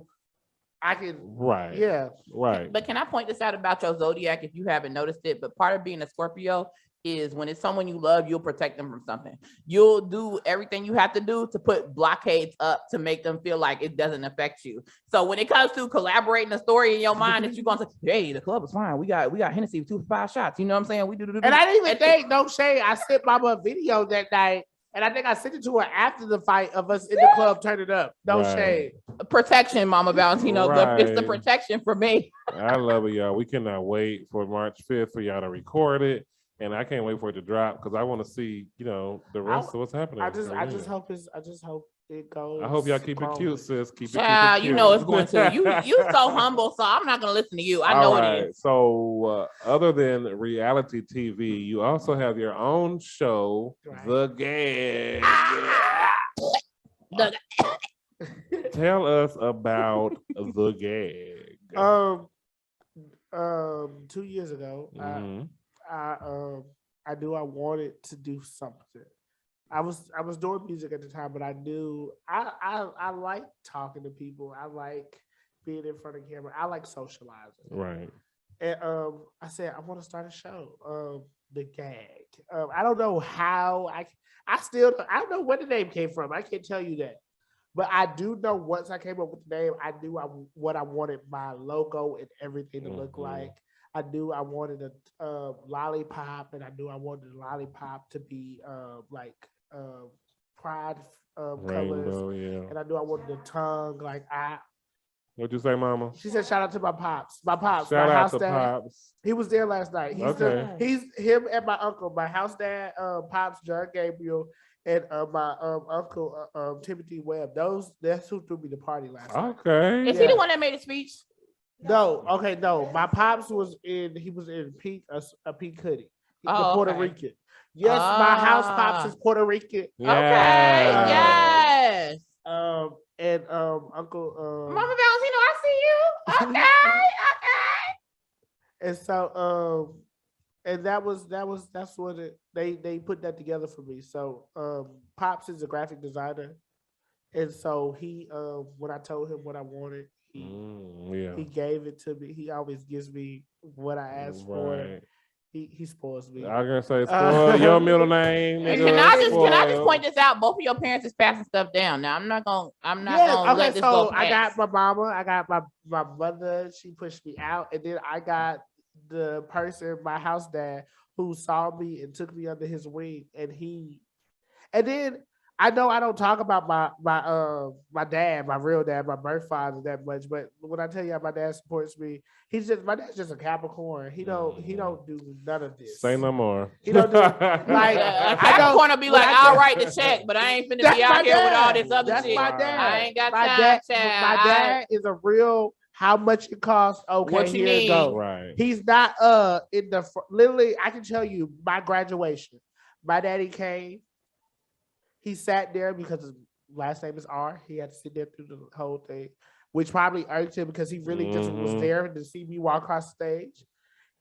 I can. Right. Yeah. Right. But can I point this out about your zodiac if you haven't noticed it? But part of being a Scorpio is when it's someone you love, you'll protect them from something. You'll do everything you have to do to put blockades up to make them feel like it doesn't affect you. So when it comes to collaborating a story in your mind that you're gonna say, hey, the club is fine. We got Hennessy with 2 for 5 shots. You know what I'm saying? We do. And I didn't even think, no shade. I sent Mama a video that night, and I think I sent it to her after the fight of us in the club turning up. No Right. shade. Protection, Mama Valentino. It's the Right. protection for me. I love it, y'all. We cannot wait for March 5th for y'all to record it. and I can't wait for it to drop because I want to see, the rest of what's happening. I just hope it goes. I hope y'all keep it growing. cute, sis. Keep Child, it cute. you know it's going to. You so humble, so I'm not gonna listen to you. I know it is. So, other than reality TV, you also have your own show, Right. The Gag. The- Tell us about The Gag. 2 years ago, Mhm. I knew I wanted to do something. I was doing music at the time, but I knew I like talking to people. I like being in front of camera. I like socializing. Right. And I said I want to start a show, The Gag. I don't know how I don't know where the name came from. I can't tell you that. But I do know once I came up with the name, I knew what I wanted my logo and everything to look like. I knew I wanted a lollipop, and I knew I wanted the lollipop to be like pride colors. Rainbow, yeah. And I knew I wanted the tongue like I. What'd you say, Mama? She said, "Shout out to my pops, my pops, Shout my out house to dad. Pops. He was there last night. He's him and my uncle, my house dad, Pops John Gabriel, and my uncle Timothy Webb. That's who threw me the party last night. Okay. Is he the one that made a speech? No, my pops was in pink, a pink hoodie. He's Oh, Puerto okay. Rican. Yes, my house pops is Puerto Rican. Okay, yes. And Uncle Mama Valentino, I see you. Okay, okay. and so and that's what they put that together for me. So Pops is a graphic designer, and so he when I told him what I wanted, he gave it to me. He always gives me what I asked for. He spoils me. I was gonna say spoil your middle name. Can I just point this out? Both of your parents is passing stuff down. Now I'm not gonna let this go past. I got my mama, I got my mother, she pushed me out, and then I got the person, my house dad, who saw me and took me under his wing, and then I know I don't talk about my dad, my real dad, my birth father that much, but when I tell you how my dad supports me, my dad's just a Capricorn. He don't do none of this. Say no more. He don't do like a Capricorn will be like, I'll write the check, but I ain't finna be out here with all this other shit. My dad. I ain't got my time, dad, child. My dad is a real how much it costs. Okay, what you here need. it goes. Right. He's not in the literally. I can tell you my graduation. My daddy came. He sat there because his last name is R. He had to sit there through the whole thing, which probably irked him because he really just was there to see me walk across the stage.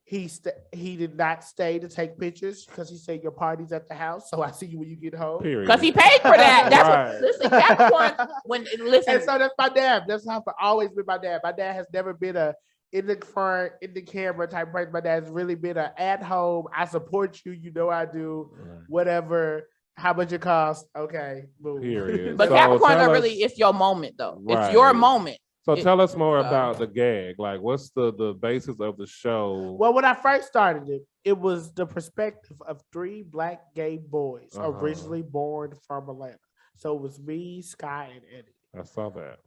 He did not stay to take pictures because he said your party's at the house, so I see you when you get home. Because he paid for that. That's what, listen, Capricorn. And so that's my dad. That's how I've always been my dad. My dad has never been a in the front, in the camera type person. My dad's really been a at home. I support you. You know I do. Whatever. How much it costs? Okay, boom. Period. But Capricorns are really, it's your moment though. Right. It's your moment. So tell us more about The Gag. Like, what's the basis of the show? Well, when I first started it was the perspective of 3 Black gay boys originally born from Atlanta. So it was me, Sky, and Eddie. I saw that.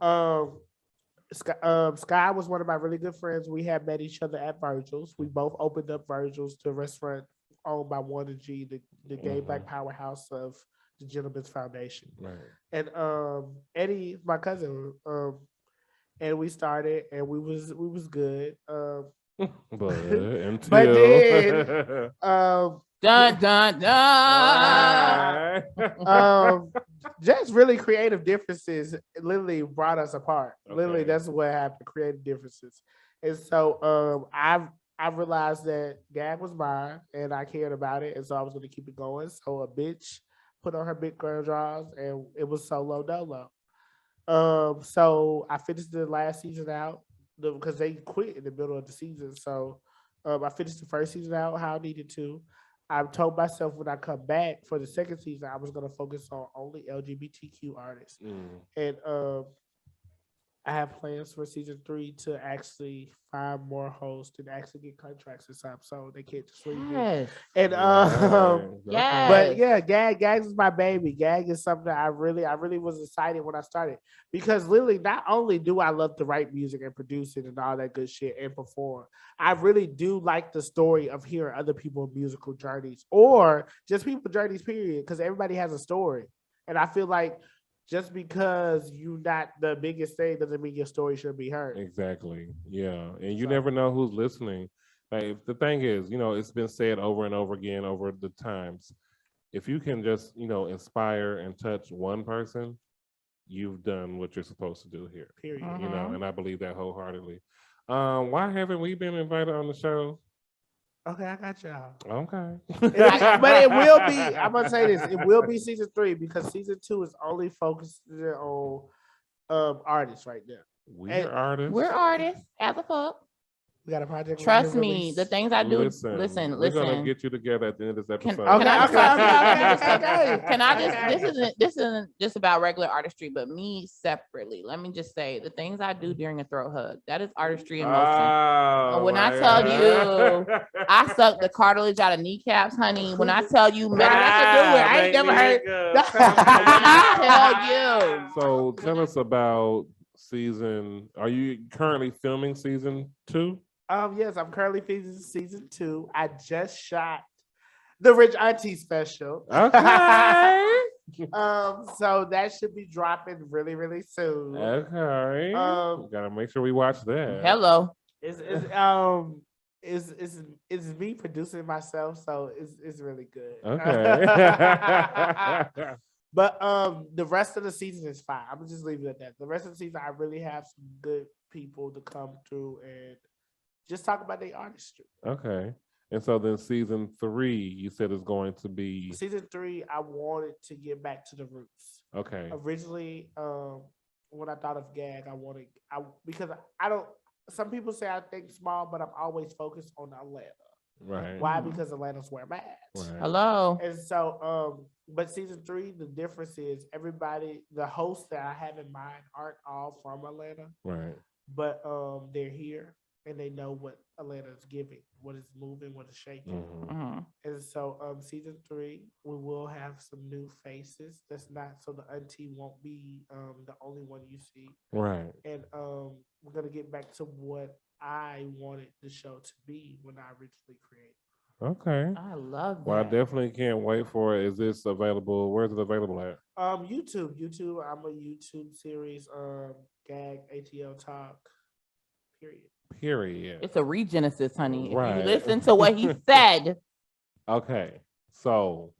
Sky was one of my really good friends. We had met each other at Virgil's. We both opened up Virgil's, the restaurant owned by Wanda G, the gay Black powerhouse of the Gentleman's Foundation. Right. And Eddie, my cousin, and we started, and we was good. But then, dun dun dun. Just really creative differences literally brought us apart. Okay. Literally, that's what happened. Creative differences, and so I realized that gag was mine, and I cared about it, and so I was going to keep it going. So a bitch put on her big girl drawers, and it was solo dolo. So I finished the last season out because they quit in the middle of the season. So I finished the first season out how I needed to. I told myself when I come back for the second season, I was going to focus on only LGBTQ artists. And I have plans for season 3 to actually find more hosts and actually get contracts and stuff, so they can't just leave me. Yes. And Yes. but yeah, Gags is my baby. Gag is something that I really was excited when I started, because literally not only do I love to write music and produce it and all that good shit and perform, I really do like the story of hearing other people's musical journeys or just people journeys, period, because everybody has a story. And I feel like just because you're not the biggest thing doesn't mean your story should be heard. Exactly. Yeah. And you never know who's listening. Like, the thing is, it's been said over and over again over the times. If you can just, inspire and touch one person, you've done what you're supposed to do here. Period. And I believe that wholeheartedly. Why haven't we been invited on the show? Okay, I got y'all. Okay. But it will be, I'm going to say this, it will be season 3 because season 2 is only focused on artists right now. We're artists. We're artists as a fuck. We got a project. Trust me, the things I do. Listen. We're gonna get you together at the end of this episode. Okay. Okay. Can I just? This isn't just about regular artistry, but me separately. Let me just say the things I do during a throat hug. That is artistry in motion. When I tell you, I suck the cartilage out of kneecaps, honey. When I tell you, I ain't never heard. When I tell you. So tell us about season. Are you currently filming season 2? Yes, I'm currently filming season 2. I just shot the Rich Auntie special. Okay. So that should be dropping really, really soon. Okay. We gotta make sure we watch that. Hello. It's me producing myself, so it's really good. Okay. But the rest of the season is fine. I'm gonna just leave it at that. The rest of the season, I really have some good people to come through and just talk about their artistry. Okay. And so then season 3, you said is going to be Season 3, I wanted to get back to the roots. okay. Originally, when I thought of Gag, because some people say I think small, but I'm always focused on Atlanta. Right. Why? Because Atlanta's where I'm at. Right. Hello. And so, but season 3, the difference is the hosts that I have in mind aren't all from Atlanta, Right. but they're here and they know what Atlanta is giving, what is moving, what is shaking. Mhm. And so, season 3, we will have some new faces. That's not so the auntie won't be the only one you see. Right. And we're gonna get back to what I wanted the show to be when I originally created. Okay. I love that. Well, I definitely can't wait for it. Is this available? Where's it available at? YouTube. I'm a YouTube series. Gag ATL Talk. Period. It's a regenesis, honey. Right. If you listen to what he said. Okay. So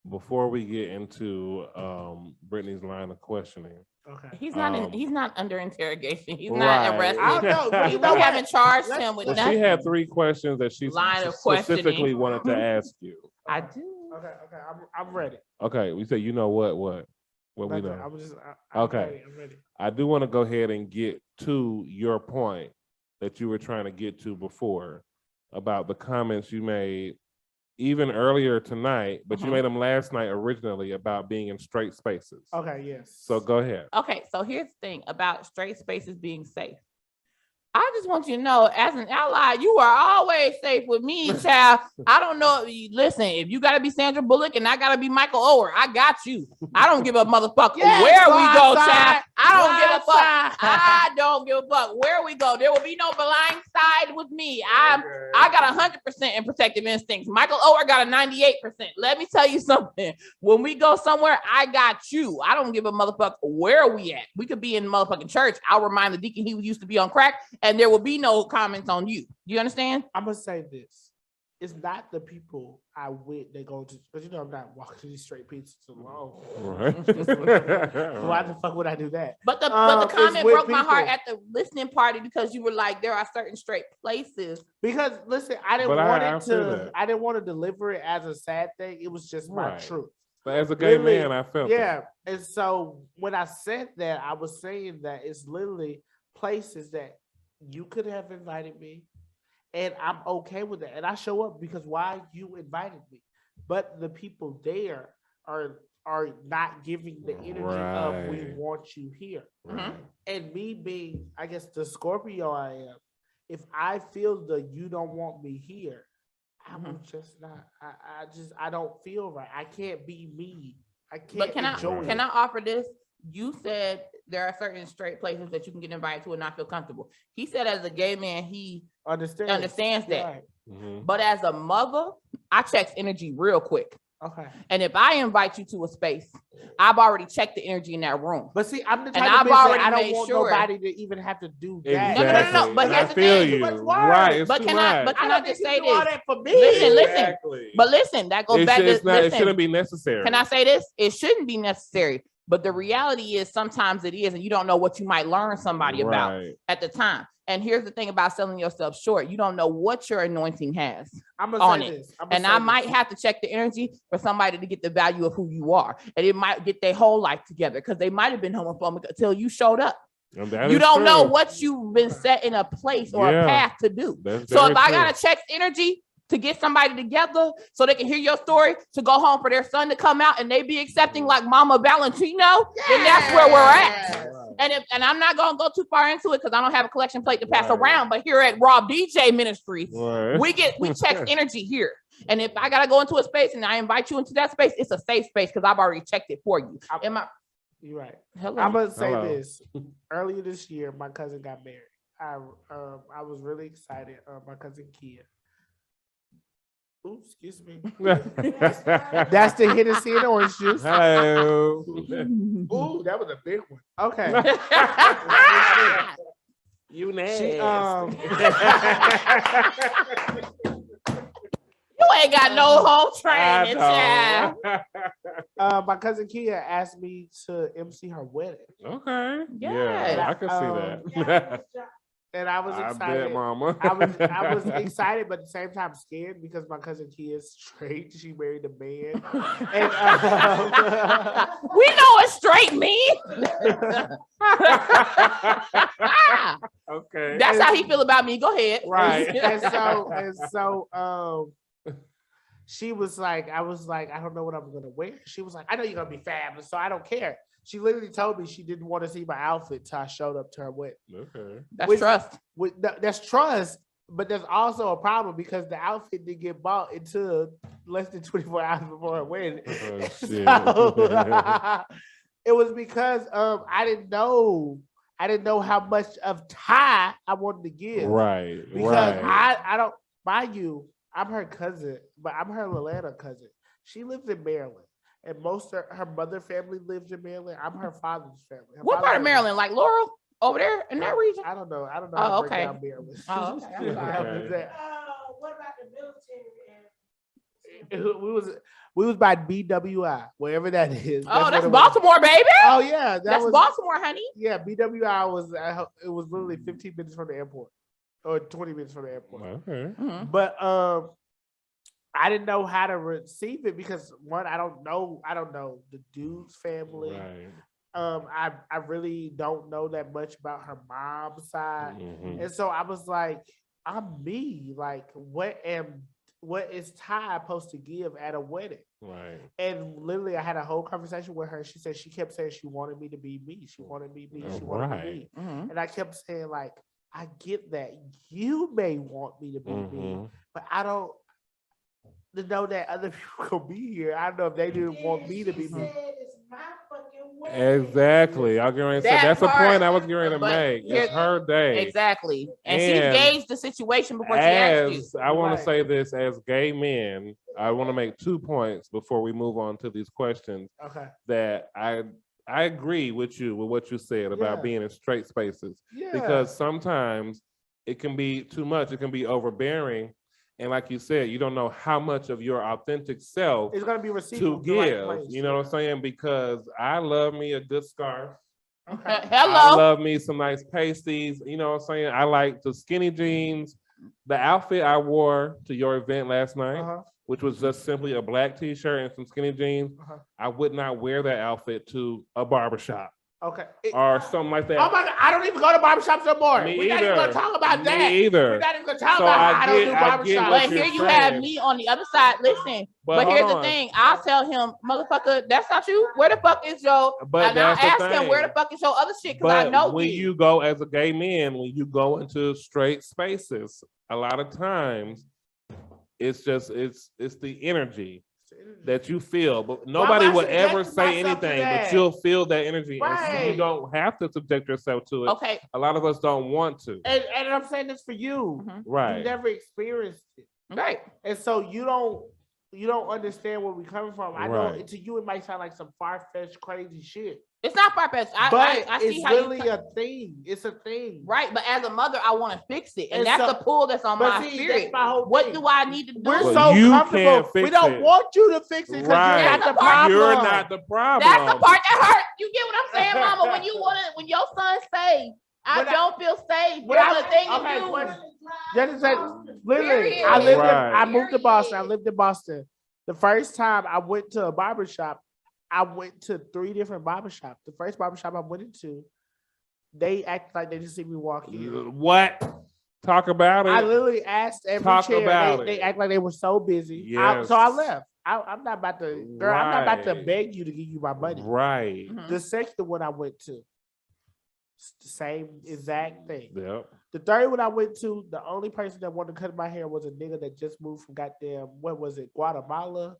before we get into Brittany's line of questioning. Okay. He's not under interrogation. He's Right. not arrested. I don't know. We haven't charged him with Well, nothing. she had 3 questions that she Line of specifically questioning. wanted to ask you. I do. Okay. I'm ready. Okay, we say you know what we Nothing. know. I'm Okay. ready. I'm ready. I do want to go ahead and get to your point that you were trying to get to before about the comments you made even earlier tonight, but you made them last night originally about being in straight spaces. Okay. Yes. So go ahead. Okay, so here's the thing about straight spaces being safe. I just want you to know, as an ally, you are always safe with me, child. I don't know. Listen, if you gotta be Sandra Bullock and I gotta be Michael Oher, I got you. I don't give a motherfucker where we go, child. I don't give a fuck. I don't give a fuck where we go. There will be no blind side with me. I got 100% in protective instincts. Michael Oher got a 98%. Let me tell you something. When we go somewhere, I got you. I don't give a motherfucker where we at. We could be in motherfucking church. I'll remind the deacon he used to be on crack, and there will be no comments on you. You understand? I'm gonna say this. It's not the people I with that go to, because I'm not walking these straight pizzas alone. Right. Why the fuck would I do that? But the It's comment with broke my heart people. at the listening party because you were like, there are certain straight places. Because listen, I didn't But I want it feel to. that. I didn't want to deliver it as a sad thing. It was just my Right. truth. But as a gay Literally, man, I felt Yeah, that. and so when I said that, I was saying that it's literally places that you could have invited me, and I'm okay with that. And I show up because why you invited me, but the people there are are not giving the energy of we want you here. Right. And me being, I guess, the Scorpio I am, if I feel that you don't want me here, I will just not. I don't feel right. I can't be me. I can't. But can I offer this? You said there are certain straight places that you can get invited to and not feel comfortable. He said as a gay man, he understands that. Right. Mm-hmm. But as a mother, I check energy real quick. Okay. And if I invite you to a space, I've already checked the energy in that room. But see, I'm the type And of I've bitch already that I don't made want sure. nobody to even have to do that. Exactly. No. But And here's I the feel thing. you. Too much work. Right. It's But too can much. I just say do all this? that for me. Listen. Exactly. But listen, that goes back to It listen. shouldn't be necessary. Can I say this? It shouldn't be necessary. But the reality is sometimes it is, and you don't know what you might learn somebody about Right. at the time. And here's the thing about selling yourself short. You don't know what your anointing has I'm on gonna say it. this. And I might have to check the energy for somebody to get the value of who you are. And it might get their whole life together because they might have been homophobic until you showed up. And that You is don't true. know what you've been set in a place or Yeah. a path to do. That's So very if I true. gotta check energy to get somebody together so they can hear your story, to go home for their son to come out and they be accepting like Mama Valentino, then that's where we're at. And I'm not gonna go too far into it because I don't have a collection plate to pass Right. around. But here at Raw DJ Ministries, Right. we check energy here. And if I gotta go into a space and I invite you into that space, it's a safe space because I've already checked it for you. You're right. Hello? I'm gonna say Hello. this. Earlier this year, my cousin got married. I was really excited. My cousin Kia. Ooh, excuse me. That's the Hennessy and orange juice. Hello. Ooh, that was a big one. Okay. You She, You ain't got no home training, child. my cousin Kia asked me to MC her wedding, Okay. Yes. Yeah, I can see that. and I was I excited. bet, Mama. I was excited, but at the same time scared because my cousin Kia is straight. She married a man. And, We know what straight means. Okay. That's how he feel about me. Go ahead. Right. and so she was like, I was like, I don't know what I'm gonna wear. She was like, I know you're gonna be fabulous, so I don't care. She literally told me she didn't want to see my outfit till I showed up to her wedding. Okay. That's trust. That's trust, but there's also a problem because the outfit didn't get bought until less than 24 hours before her wedding. Oh, shit. So, it was because I didn't know how much of Ty I wanted to give. Right. Because right. I don't, mind you, I'm her cousin, but I'm her Atlanta cousin. She lives in Maryland, and most of her mother family lives in Maryland. I'm her father's family. Her What father's part of family- Laurel? Like Laurel over there in that region? I don't know. I don't know Oh, how to break okay. down Maryland. Oh, okay. I'm sorry. Okay. What about the military? We was by BWI, wherever that is. Oh, what that's it was. Baltimore, baby. Oh yeah, That's Baltimore, honey. Yeah, BWI was. It was literally 15 minutes from the airport, or 20 minutes from the airport. Okay. Mhm. But I didn't know how to receive it because one, I don't know the dude's family. Right. I really don't know that much about her mom's side, Mhm. and so I was like, I'm me. Like, what is Ty supposed to give at a wedding? Right. And literally, I had a whole conversation with her. She said she kept saying she wanted me to be me. She wanted me to be. She wanted me to be. Mhm. And I kept saying, like, I get that you may want me to be me, Mhm. but I don't know that other people could be here. I don't know if they didn't want me to be me. Exactly. I was getting ready to say That that's the part, point I was getting ready to but make. here- It's her day. Exactly. And she And gauged the situation before she asked you. As I want Right. to say this, as gay men, I want to make 2 points before we move on to these questions. Okay. That I agree with you with what you said about Yeah. being in straight spaces, Yeah. because sometimes it can be too much. It can be overbearing, and like you said, you don't know how much of your authentic self it's gonna be received to from the right give. place. You know what I'm saying? Because I love me a good scarf. Okay. I Hello. love me some nice pasties. You know what I'm saying? I like the skinny jeans. The outfit I wore to your event last night, Uh-huh. which was just simply a black t-shirt and some skinny jeans, Uh-huh. I would not wear that outfit to a barbershop. Okay. or something like that. Oh my God, I don't even go to barbershops no more. Me We're not even either. going to talk about Me that. either. We're not even going to talk So about I how I don't get- do I get barbershops. what But you're here you have saying. me on the other side. Listen, but hold here's the on. thing. I'll tell him, motherfucker, that's not you. Where the fuck is your? But And I'll that's the ask him thing. where the fuck is your other shit because I But know when you go as a gay man, when you go into straight spaces, a lot of times it's the energy that you feel, but nobody am I will ever subjecting say myself to anything, that? but you'll feel that energy. And so Right. you don't have to subject yourself to it. Okay. A lot of us don't want to. And I'm saying this for you. Mhm. Right. You never experienced it. Right. And so you don't understand where we're coming from. I know Right. to you it might sound like some far-fetched crazy shit. It's not far-fetched. But I see it's how really you a thing. It's a thing. right. But as a mother, I want to fix it. And And that's so- the pull that's on but my see, spirit. that's my whole What thing. do I need to do? We're Well, so you comfortable. can't We fix don't it. want you to fix it because Right. you're not the That's the part- problem. You're not the problem. That's the part that hurts. You get what I'm saying, Mama? When your son say, I When I- don't feel safe. when There's I- a thing okay, to do. question. Just like, literally, Period. I moved to Period. Boston. I lived in Boston. The first time I went to a barbershop, I went to 3 different barbershops. The first barbershop I went into, they acted like they just see me walk in. What? Talk about it. I literally asked every Talk chair. about They it. act like they were so busy. Yes. So I left. I'm not about to, girl. I'm not about to Right. beg you to give you my money. Right. Mhm. The second one I went to, it's the same exact thing. Yep. The third one I went to, the only person that wanted to cut my hair was a nigga that just moved from goddamn, what was it, Guatemala?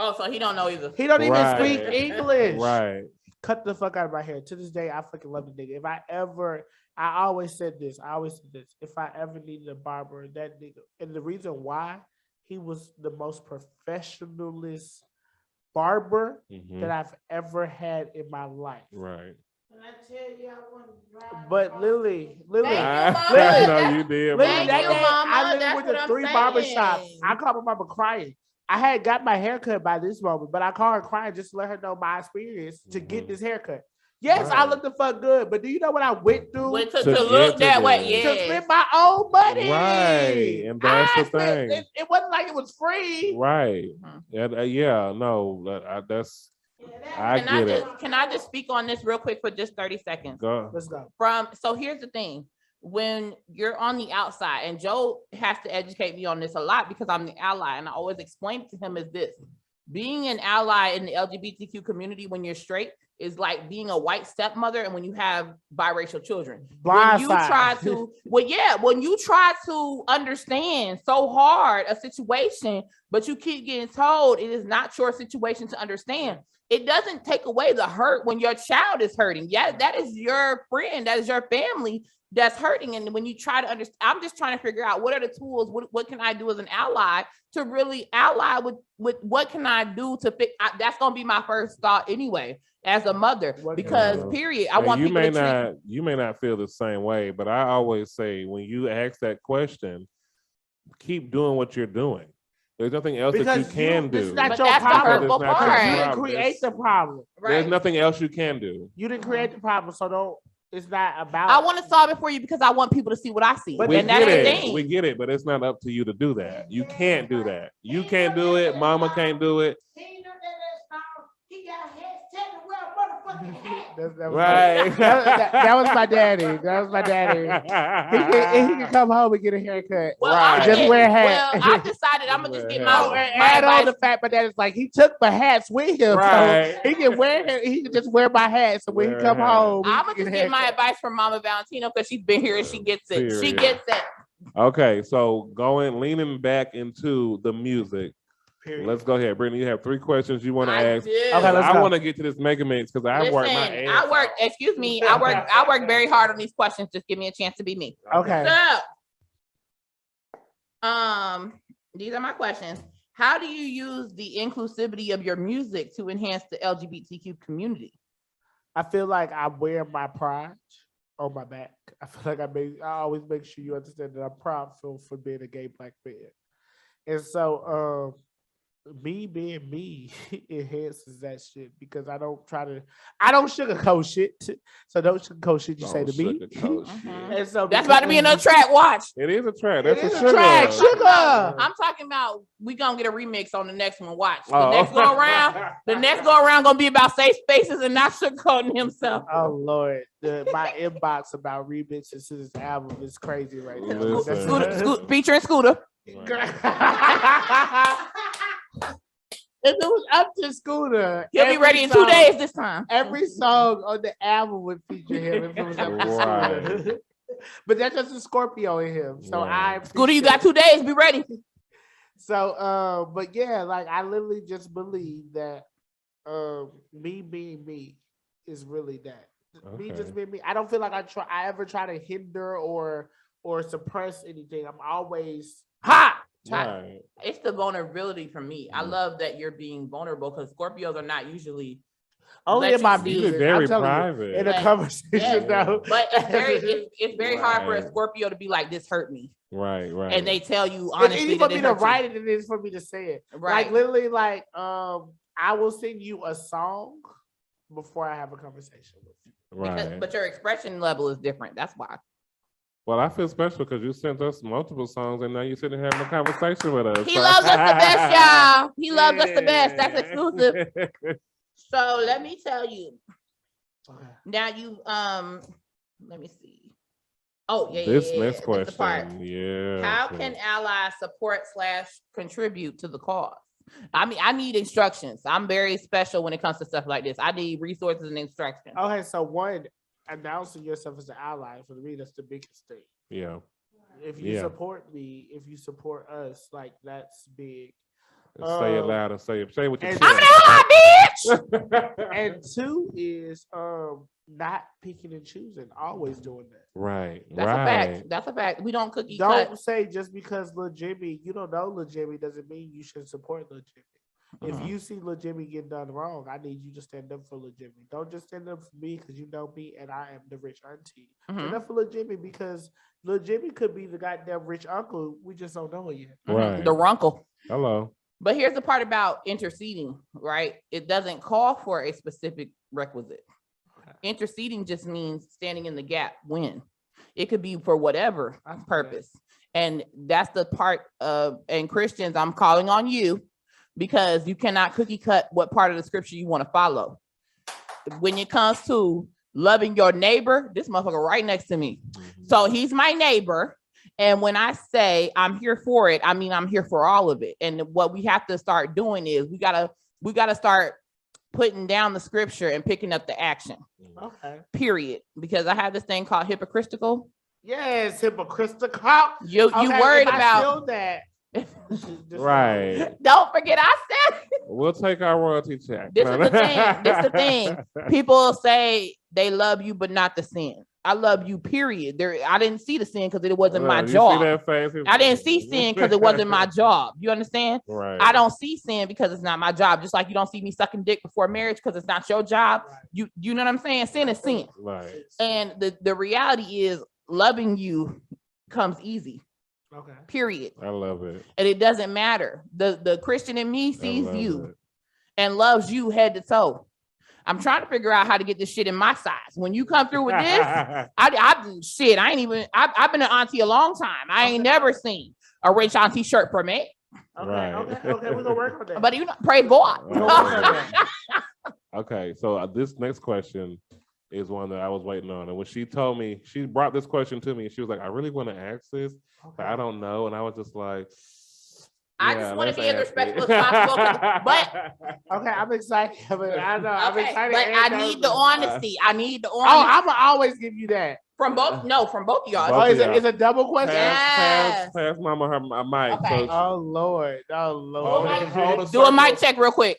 Oh, so he don't know either. He don't even Right. speak English. Right. Cut the fuck out of my hair. To this day, I fucking love the nigga. I always said this. If I ever needed a barber, that nigga. And the reason why, he was the most professionalist barber Mhm. that I've ever had in my life. Right. But Lily, Thank you, Mama. I know you did. Literally, Thank that you, day, Mama. I literally That's went what to I'm 3 saying. barbershops. I called my mama crying. I had got my haircut by this moment, but I called her crying just to let her know my experience to get this haircut. Yes, I Right. looked the fuck good, but do you know what I went through? Went to To look get that to way, this. yeah. To spend my own money. Right, and that's the spent- thing. It wasn't like it was free. Right. Mhm. Yeah. No. That's. I get it. Can I just speak on this real quick for just 30 seconds? Go. Let's go. So here's the thing. When you're on the outside, and Joe has to educate me on this a lot because I'm the ally, and I always explain it to him as this: being an ally in the LGBTQ community when you're straight is like being a white stepmother and when you have biracial children. When you try to understand so hard a situation, but you keep getting told it is not your situation to understand. It doesn't take away the hurt when your child is hurting. Yeah, that is your friend, that is your family that's hurting. And when you try to understand, I'm just trying to figure out what are the tools, what can I do as an ally to really ally with what can I do to fix. That's gonna be my first thought anyway, as a mother, because period. I want you people to you may not feel the same way, but I always say when you ask that question, keep doing what you're doing. There's nothing else that you can do. This is not But your that's the problem. hurtful It's not part. your You didn't problem. create the problem. There's nothing else you can do. You didn't create the problem, so don't. It's not about. I want to solve it for you because I want people to see what I see. But We and that's get the it. thing. We get it, but it's not up to you to do that. You can't do that. You can't do it. Mama can't do it. Right. That was my daddy. That was my daddy. He can come home and get a haircut. Well, Right. Just wear a hat. Well, I decided I'm gonna just get Oh, my and add on advice. the fact my daddy's like he took my hats with him, Right. so he can wear it. He can just wear my hat. So when Wear he a come hat. home, he I'm can gonna just get a get my haircut. advice from Mama Valentino because she's been here and she gets it. She Period. gets it. Okay, so leaning back into the music. Period. Let's go ahead, Brittany. You have 3 questions you want to I ask. do. Okay, let's I go. want to get to this mega mix because I work my ass I work. off. Excuse me. I work very hard on these questions. Just give me a chance to be me. Okay. So, these are my questions. How do you use the inclusivity of your music to enhance the LGBTQ community? I feel like I wear my pride on my back. I feel like I always make sure you understand that I'm proud for being a gay black man. And so me being me enhances that shit because I don't sugarcoat shit. So don't sugarcoat shit you say to me. And so that's about to be another track. Watch. It is a track. It That's is a a track. sugar. Sugar. I'm talking about we gonna get a remix on the next one. Watch. The next go around gonna be about safe spaces and not sugarcoating himself. Oh Lord, my inbox about remixes to this album is crazy right now. Listen. Featuring Scooter. If it was up to Scooter, He'll be ready in 2 days this time. Every song on the album would feature him if it was up to Scooter. But that's just a Scorpio in him. So Scooter, you got 2 days. Be ready. So, but yeah, like I literally just believe that me being me is really that. Me just being me. I don't feel like I ever try to hinder or suppress anything. I'm always Right. It's the vulnerability for me. I love that you're being vulnerable because Scorpios are not usually only in my music. Very private. In a conversation, though. But it's very hard for a Scorpio to be like, this hurt me. Right. And they tell you honestly. It's easy for me to write it than it is for me to say it. Right. Like literally, like I will send you a song before I have a conversation with you. Right. But your expression level is different. That's why. Well, I feel special because you sent us multiple songs and now you're sitting here having a conversation with us. He loves us the best, y'all. He loves us the best. That's exclusive. So let me tell you. Okay. Now you let me see. Oh, yeah. This next question. How can allies support / contribute to the cause? I mean, I need instructions. I'm very special when it comes to stuff like this. I need resources and instructions. Okay, so one, announcing yourself as an ally, for me, that's the biggest thing. Yeah. If you support me, if you support us, like that's big. Say it loud and say it with your chest. I'm an ally, bitch. And two is not picking and choosing, always doing that. Right. That's a fact. That's a fact. We don't cookie cut. Don't say just because Lil Jimmy, you don't know Lil Jimmy doesn't mean you should support Lil Jimmy. If you see Lil Jimmy get done wrong, I need you to stand up for Lil Jimmy. Don't just stand up for me because you know me and I am the rich auntie. Stand up for Lil Jimmy because Lil Jimmy could be the goddamn rich uncle. We just don't know it yet. Right. The runkle. Hello. But here's the part about interceding, right? It doesn't call for a specific requisite. Interceding just means standing in the gap when. It could be for whatever purpose. And that's the part of, and Christians, I'm calling on you because you cannot cookie cut what part of the scripture you want to follow. When it comes to loving your neighbor, this motherfucker right next to me. So he's my neighbor. And when I say I'm here for it, I mean, I'm here for all of it. And what we have to start doing is we gotta start putting down the scripture and picking up the action. Okay. Period. Because I have this thing called hypocritical. Yes, hypocritical. You worried about that. Right. Don't forget I said it. We'll take our royalty check. This is the thing. This is the thing. People say they love you, but not the sin. I love you, period. I didn't see the sin because it wasn't my job. I didn't see sin because it wasn't my job. You understand? Right. I don't see sin because it's not my job. Just like you don't see me sucking dick before marriage because it's not your job. Right. You know what I'm saying? Sin is sin. Right. And the reality is loving you comes easy. Okay. Period. I love it. And it doesn't matter. The Christian in me sees you and loves you head to toe. I'm trying to figure out how to get this shit in my size. When you come through with this, I've been an auntie a long time. I ain't never seen a Rich Auntie shirt for me. Okay, we're gonna work on that. But you know, praise God. Okay, so this next question is one that I was waiting on. And when she told me, she brought this question to me, she was like, I really want to ask this, but I don't know. And I was just like, I just want to be as respectful as possible. But okay, I'm excited. I know. I'm excited. But I need the honesty. Oh, I'm gonna always give you that. From both of y'all. Oh, is it a double question? Pass mama her mic. Okay. So oh Lord. hold do a mic check real quick.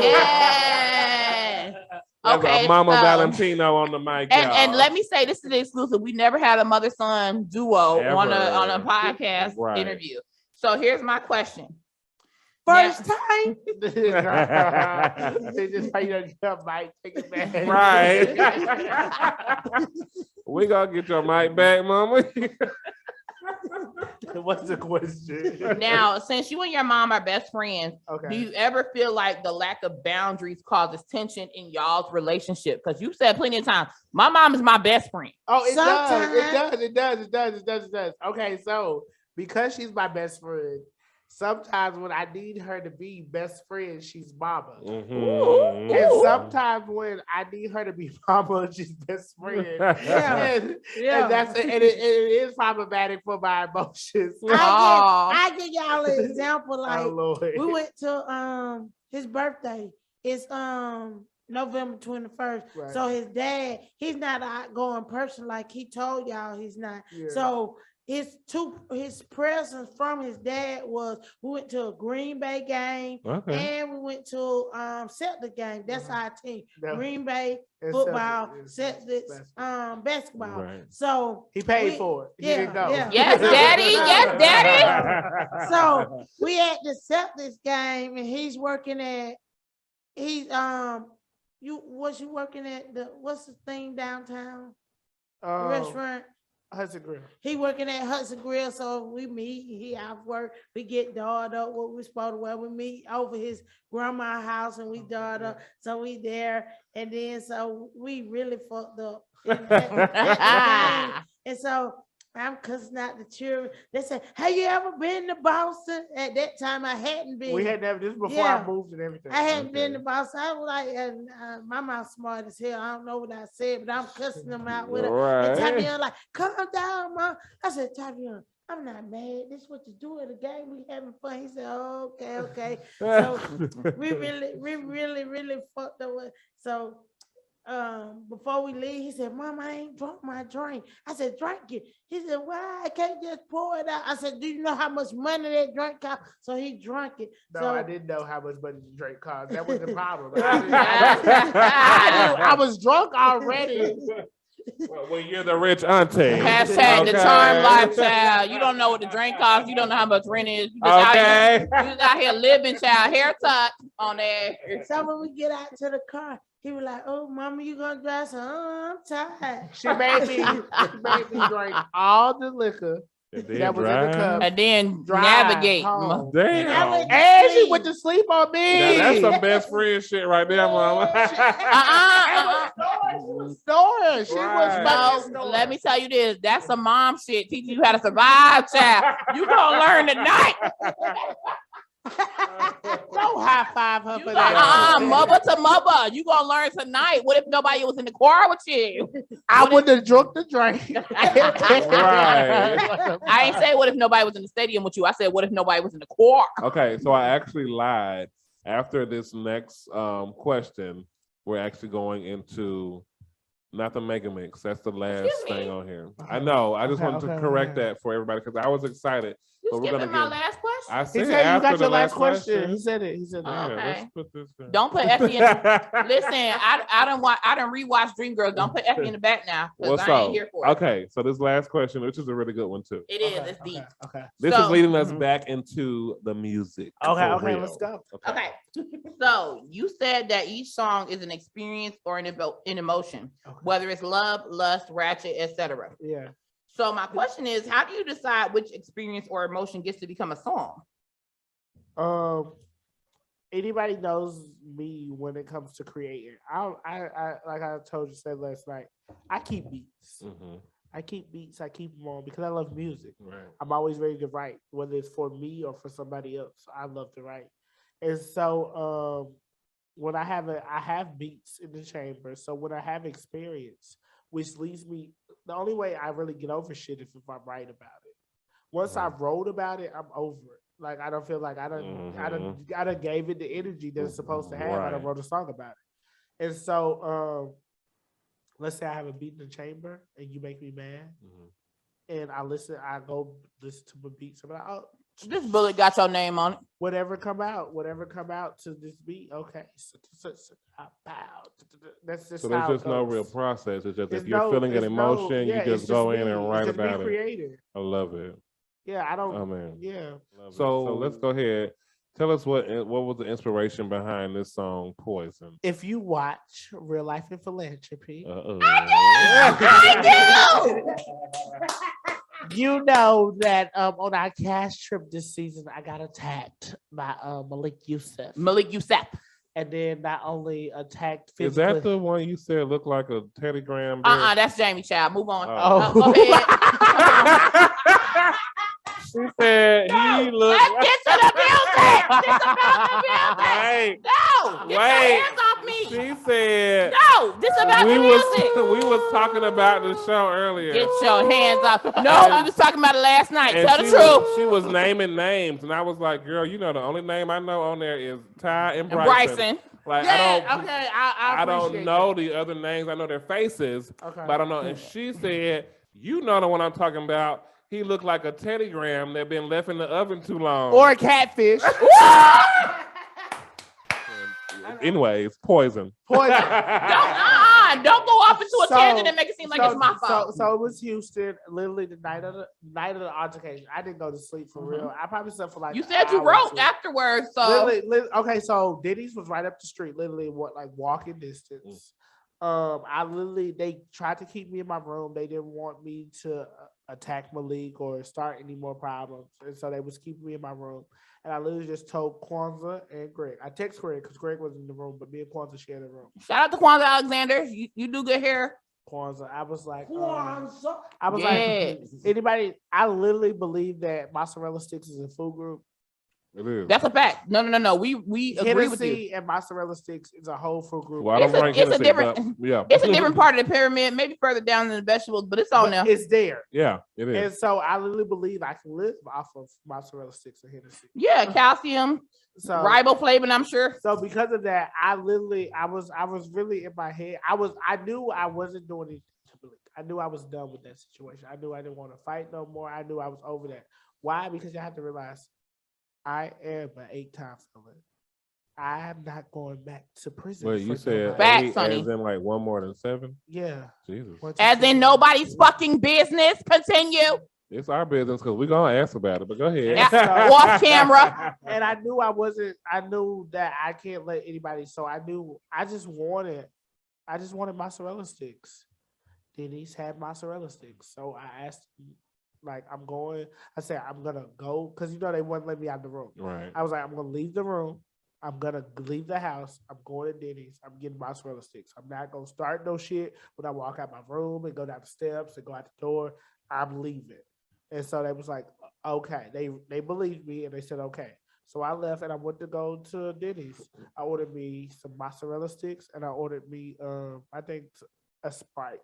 Yeah. Okay. Mama Valentino on the mic. And let me say, this is the exclusive. We never had a mother-son duo on a podcast interview. So here's my question. First time. They just pay your mic, take it back. Right. We gonna get your mic back, mama. What's the question? Now, since you and your mom are best friends, Okay. do you ever feel like the lack of boundaries causes tension in y'all's relationship? Because you said plenty of times, my mom is my best friend. Oh, it Sometimes. does. Okay, so because she's my best friend, sometimes when I need her to be best friend, she's mama. Mhm. And sometimes when I need her to be mama, she's best friend. And that's and it is problematic for my emotions. I give y'all an example. Like Oh, Lord. we went to his birthday. It's November 21st. Right. So his dad, he's not an outgoing person like he told y'all he's not. Yeah. So his presence from his dad was we went to a Green Bay game Okay. and we went to Celtic game. That's our team. No. Green Bay And football, Celtic, Celtics basketball. Right. So He paid for it. He didn't go. yeah. Yes, daddy. Yes, daddy. So we at the Celtics game and he's working at you working at what's the thing downtown? Restaurant. Hudson Grill. He working at Hudson Grill, so we meet. He out of work. We get dolled up what we supposed to wear. We meet over his grandma's house and we dolled up. So we there, and then so we really fucked up. at the game. And so I'm cussing out the children. They said, "Have you ever been to Boston?" At that time, I hadn't been. We had never this before Yeah. I moved and everything. I hadn't been to Boston. I was like, my mouth smart as hell. I don't know what I said, but I'm cussing them out with it. And Right. Tavion like, calm down, Mom. I said, Tavion, I'm not mad. This is what you do at the game. We having fun. He said, oh, okay. So we really fucked up with. So before we leave, he said, Mom, I ain't drunk my drink. I said, drink it. He said, why? I can't just pour it out. I said, do you know how much money that drink cost? So he drank it. No, So I didn't know how much money the drink cost. That was the problem. I was drunk already. Well, you're the rich auntie. Hashtag the charm lifestyle. You don't know what the drink costs. You don't know how much rent is. You just Okay. out here living, child. Hair tuck on there. So when we get out to the car, he was like, oh, Mama, you gonna drive? I said, oh, I'm tired. She made me drink all the liquor that was in the cup. And then Drive navigate. home. Damn. And she went to sleep on me. Now, that's some best friend shit right there, mama. She was snoring. She was No, snoring. let me tell you this. That's some mom shit. Teaching you how to survive, child. You gonna learn tonight. Don't high five her for that. Mother to mother. You gonna learn tonight. What if nobody was in the car with you? I wouldn't have drunk the drink. Right. I ain't say what if nobody was in the stadium with you. I said what if nobody was in the car? Okay, so I actually lied. After this next question, we're actually going into not the mega mix. That's the last Excuse me? thing on here. I know. I just wanted to correct that for everybody because I was excited. You But we're skipping gonna my get- last question? I He said said you after got the your last question. He said it. He said Yeah, that. Okay. let's put this down. Don't put Effie in. Listen, I don't rewatch Dreamgirls. Don't put Effie in the back now because What's I ain't up? here for it. Okay, so this last question, which is a really good one too. It is. It's deep. Okay. This is So- leading us back into the music. Okay. for Okay. real. Let's go. Okay. So you said that each song is an experience or an emotion, Okay. whether it's love, lust, ratchet, etc. Yeah. So my question is, how do you decide which experience or emotion gets to become a song? Anybody knows me when it comes to creating. I like I told you said last night. I keep beats. Mhm. I keep beats. I keep them on because I love music. Right. I'm always ready to write, whether it's for me or for somebody else. I love to write, and so when I have beats in the chamber. So when I have experience, which leads me, the only way I really get over shit is if I write about it. Once I wrote about it, I'm over it. Like I don't feel like I done gave it the energy that it's supposed to have. I done Right. wrote a song about it, and so let's say I have a beat in the chamber and you make me mad, and I go listen to my beats. I'm like, oh, This bullet got your name on it. whatever come out to this beat, okay. That's just So how there's just it no goes. real process. It's just There's if you're feeling an there's no- emotion, yeah, you it's just go in me. and It's write just me about it. creative. I love it. Yeah, I don't. Oh man. Yeah. Love it. So let's go ahead. Tell us what was the inspiration behind this song, Poison? If you watch Real Life and Philanthropy, Uh-oh. You know that on our cash trip this season, I got attacked by Malik Youssef. And then not only attacked physically. Is that the one you said looked like a Teddy Graham? That's Jamie Child. Move on. Oh. Go ahead. She said he looked. Let's get to the music. It's about the music. Wait. No. Get your hands off me. She said. No. This about the music. We was talking about the show earlier. Get your hands off. No, we was talking about it last night. Tell the truth. She was naming names, and I was like, "Girl, you know the only name I know on there is Ty and Bryson." Like I don't know the other names. I know their faces, but I don't know. And she said, "You know the one I'm talking about. He looked like a Teddy Graham that been left in the oven too long, or a catfish." Anyways, poison. Don't go off into a tangent and make it seem like it's my fault. So it was Houston. Literally the night of the altercation. I didn't go to sleep for real. I probably slept for like. You said you wrote afterwards. So literally, okay. So Denny's was right up the street. Literally, walking distance. They tried to keep me in my room. They didn't want me to attack Malik or start any more problems, and so they was keeping me in my room. And I literally just told Kwanzaa and Greg. I text Greg because Greg wasn't in the room, but me and Kwanzaa shared the room. Shout out to Kwanzaa Alexander. You do good hair. Kwanzaa. I was like, like, anybody, I literally believe that mozzarella sticks is a food group. It is. That's a fact. No. We agree with you. And mozzarella sticks is a whole food group. Well, it's a different part of the pyramid, maybe further down than the vegetables, but it's on there. It's there. Yeah, it is. And so I literally believe I can live off of mozzarella sticks and Hennessy. Yeah, calcium, riboflavin, I'm sure. So because of that, I was really in my head. I knew I wasn't doing it to believe. I knew I was done with that situation. I knew I didn't want to fight no more. I knew I was over that. Why? Because you have to realize I am an 8-time felon. I'm not going back to prison. Wait, you said facts, 8 honey. As in like one more than 7? Yeah. Jesus. As in nobody's fucking business. Continue. It's our business because we're gonna ask about it, but go ahead. Off camera. And I knew that I can't let anybody. So I just wanted mozzarella sticks. Denny's had mozzarella sticks. So I asked, I said, I'm gonna go because they wouldn't let me out of the room. Right. I was like, I'm gonna leave the room. I'm gonna leave the house. I'm going to Denny's. I'm getting mozzarella sticks. I'm not gonna start no shit when I walk out my room and go down the steps and go out the door. I'm leaving. And so they was like, okay. They believed me and they said, okay. So I left and I went to go to Denny's. I ordered me some mozzarella sticks and I ordered me, I think a Sprite,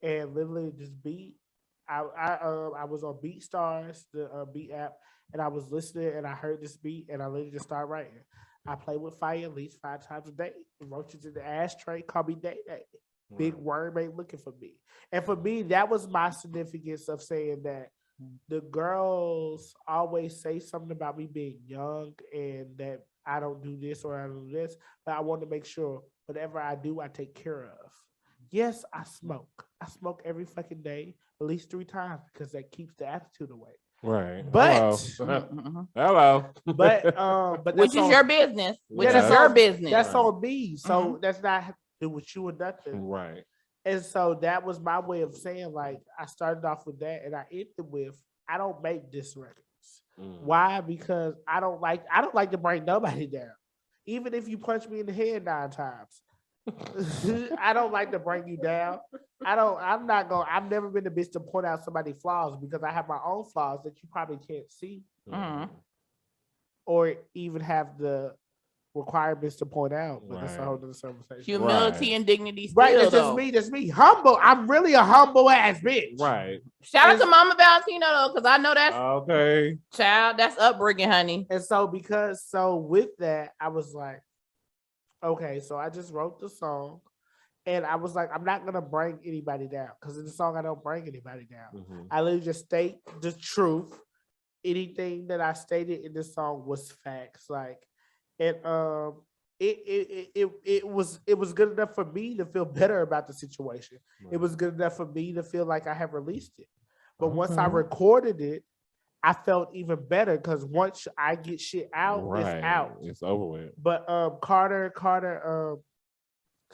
and literally just beat. I was on BeatStars, the beat app, and I was listening and I heard this beat and I literally just started writing. I play with fire at least 5 times a day. Roaches in the ashtray, call me Day Day. Big worm ain't looking for me. And for me, that was my significance of saying that the girls always say something about me being young and that I don't do this or I don't do this, but I want to make sure whatever I do, I take care of. Yes, I smoke. I smoke every fucking day, at least 3 times, because that keeps the attitude away. Right. But hello. But which is your business. Your business. That's on me. So that's not do with you or nothing. Right. And so that was my way of saying, like, I started off with that and I ended with, I don't make diss records. Why? Because I don't like to bring nobody down. Even if you punch me in the head 9 times. I don't like to bring you down. I've never been the bitch to point out somebody's flaws because I have my own flaws that you probably can't see. Or even have the requirements to point out. But that's a whole other conversation. Humility and dignity. Right, that's me. Humble. I'm really a humble ass bitch. Right. Shout out to Mama Valentino though, because I know that's okay. Child, that's upbringing, honey. And so with that, I was like, okay, so I just wrote the song and I was like, I'm not going to bring anybody down because in the song, I don't bring anybody down. I literally just state the truth. Anything that I stated in this song was facts. Like, and it was good enough for me to feel better about the situation. Right. It was good enough for me to feel like I have released it. But once I recorded it, I felt even better because once I get shit out, it's out. It's over with. But Carter,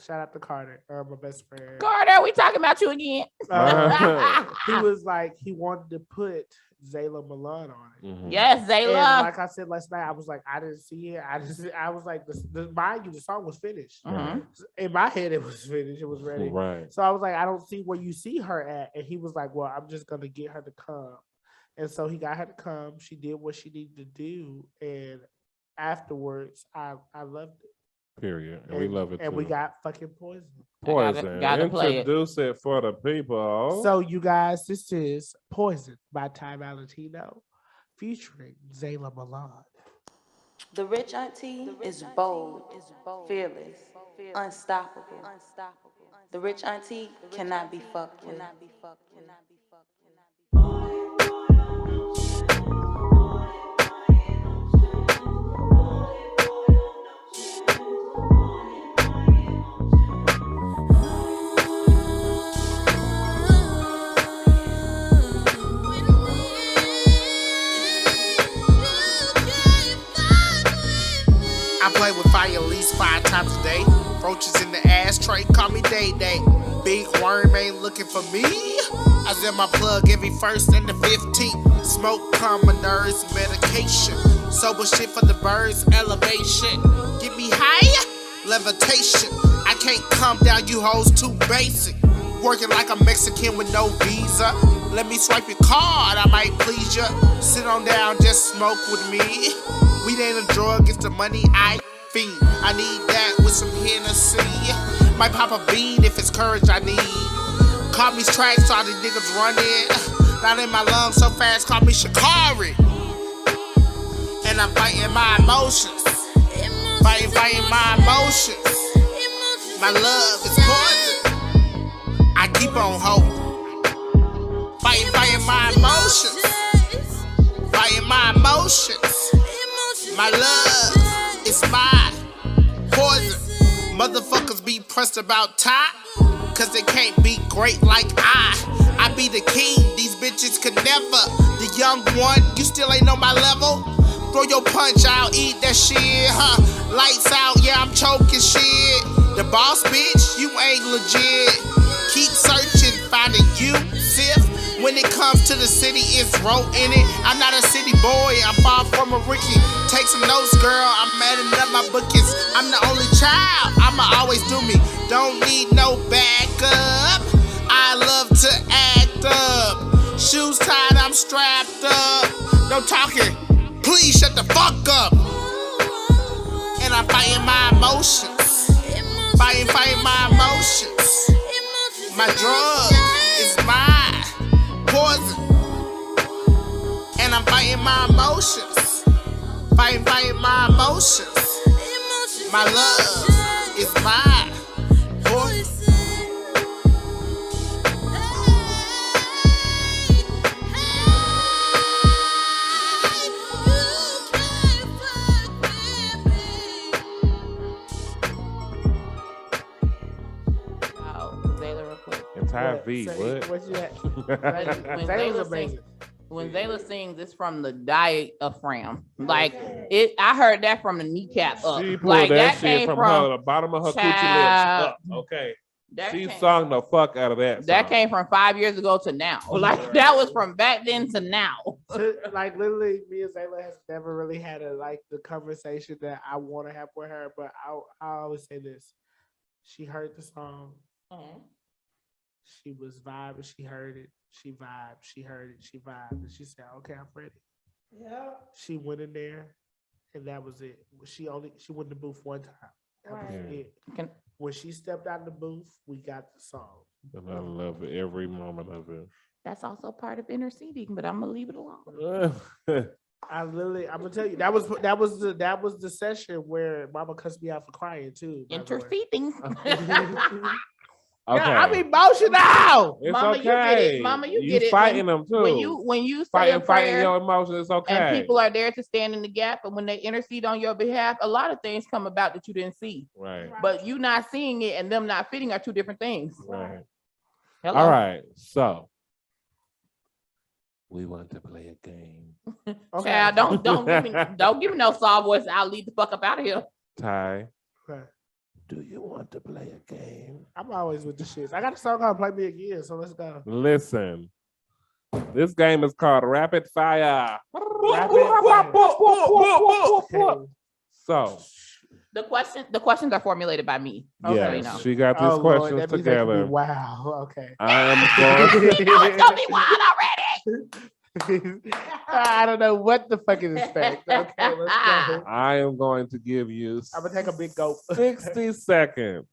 Shout out to Carter, my best friend. Carter, we talking about you again. He was like, he wanted to put Zayla Milan on it. Mhm. Yes, And Zayla. like I said last night, I was like, I didn't see it. I was like, mind you, the song was finished. Mhm. In my head, it was finished. It was ready. Right. So I was like, I don't see where you see her at. And he was like, well, I'm just gonna get her to come. And so he got her to come. She did what she needed to do, and afterwards, I loved it. Period. And we love it And too. we got fucking Poison. Poison. Gotta play it. Introduce it for the people. So you guys, this is Poison by Ty Valentino, featuring Zayla Milan. The rich auntie is bold, fearless, unstoppable. The rich auntie cannot be fucked with. I play with fire at least 5 times a day. Roaches in the ashtray, call me Day Day. Big worm ain't looking for me. I zip my plug every 1st and the 15th. Smoke calm my nerves, medication. Sober shit for the birds, elevation. Get me higher, levitation. I can't come down, you hoes too basic. Working like a Mexican with no visa. Let me swipe your card, I might please ya. Sit on down, just smoke with me. Weed ain't a drug, it's the money I fiend. I need that with some Hennessy. Might pop a bean if it's courage I need. Call me tracks, all these niggas running. Not in my lungs so fast, call me Shakari. And I'm fighting my emotions. Fighting my emotions. My love is poison. I keep on holding. Fighting my emotions. Fighting my emotions. My love is my poison. Motherfuckers be pressed about top, cause they can't be great like I be the king, these bitches could never. The young one, you still ain't on my level. Throw your punch out, eat that shit, huh? Lights out, yeah, I'm choking shit. The boss bitch, you ain't legit. Keep searching, finding you, Sif. When it comes to the city, it's road in it. I'm not a city boy, I'm far from a rookie. Take some notes, girl, I'm adding up my bookings. I'm the only child, I'ma always do me. Don't need no backup. I love to act up. Shoes tied, I'm strapped up. No talking, please shut the fuck up. And I'm fighting my emotions. Fighting my emotions. My drug is my poison. And I'm fighting my emotions. Fighting my emotions. My love is my poison. And Ty V, what? What's that? When Zayla's amazing. When Zayla sings, it's from the diaphragm. Like it, I heard that from the kneecap up. She pulled Like that that shit came from from her, the bottom of her coochie Child. lips up. Okay. that She came- sung the fuck out of that. That song. came from 5 years ago to now. Like that was from back then to now. Like literally, me and Zayla has never really had the conversation that I want to have with her. But I always say this: she heard the song, she was vibing, she heard it, she vibed, she heard it, she vibed, and she said, "Okay, I'm ready." Yeah. She went in there, and that was it. She went in the booth one time. That was Right. it. Can- When she stepped out of the booth, we got the song. And I love it, every moment of That's also part of interceding, but I'm gonna leave it alone. it. I'm gonna tell you that was the session where Mama cussed me out for crying too. by the way. Interceding. Okay. Yeah, I'm emotional. It's Mama, okay. you get it. Mama, you get it. Fighting them too. When you say a fighting prayer, your emotions, it's okay. and people are there to stand in the gap, and when they intercede on your behalf, a lot of things come about that you didn't see. Right. But you not seeing it and them not fitting are two different things. Right. Hello? All right. So we want to play a game. Okay. Child, don't give me no soft voice. I'll leave the fuck up out of here. Ty, Okay. Do you want to play a game? I'm always with the shits. I got a song called Play Me Again, so let's go. Listen. This game is called Rapid Fire. So The questions are formulated by me. yeah, Okay, she got these questions that means they can be together. wow. Okay. I am going. It's gonna be wild already. I don't know what the fuck is expect. Okay, let's go. I am going to give you. I'm gonna take a big gulp. 60 seconds,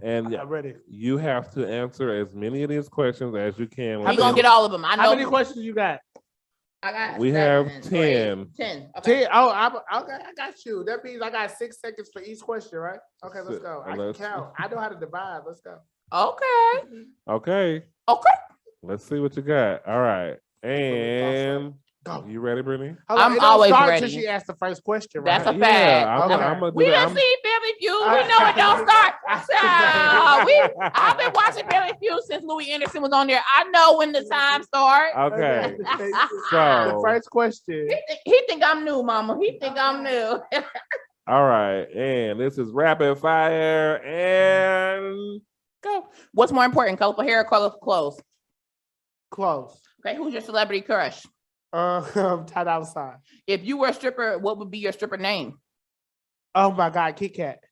and I'm ready. you have to answer as many of these questions as you can. We gonna get all of them. I know. How many questions you got? I got. We 7, have 8, 10. 10. Okay. 10. Oh, okay. I got you. That means I got 6 seconds for each question, right? Okay, let's go. I can Let's- count. I know how to divide. Let's go. Okay. Okay, Okay. let's see what you got. All right, and Go. you ready, Brittany? Hold on, I'm it don't always start ready. till she asked the first question, right? That's a fact. I'm Okay. gonna do We that. done seen Family Feud. We know it don't start. I've been watching Family Feud since Louis Anderson was on there. I know when the time starts. Okay, The so first question. He think I'm new, Mama. He think I'm new. all right, and this is Rapid Fire, and Go. What's more important, colorful hair or colorful clothes? Close. Okay, who's your celebrity crush? Ty Dolla $ign. If you were a stripper, what would be your stripper name? Oh my God, Kit Kat.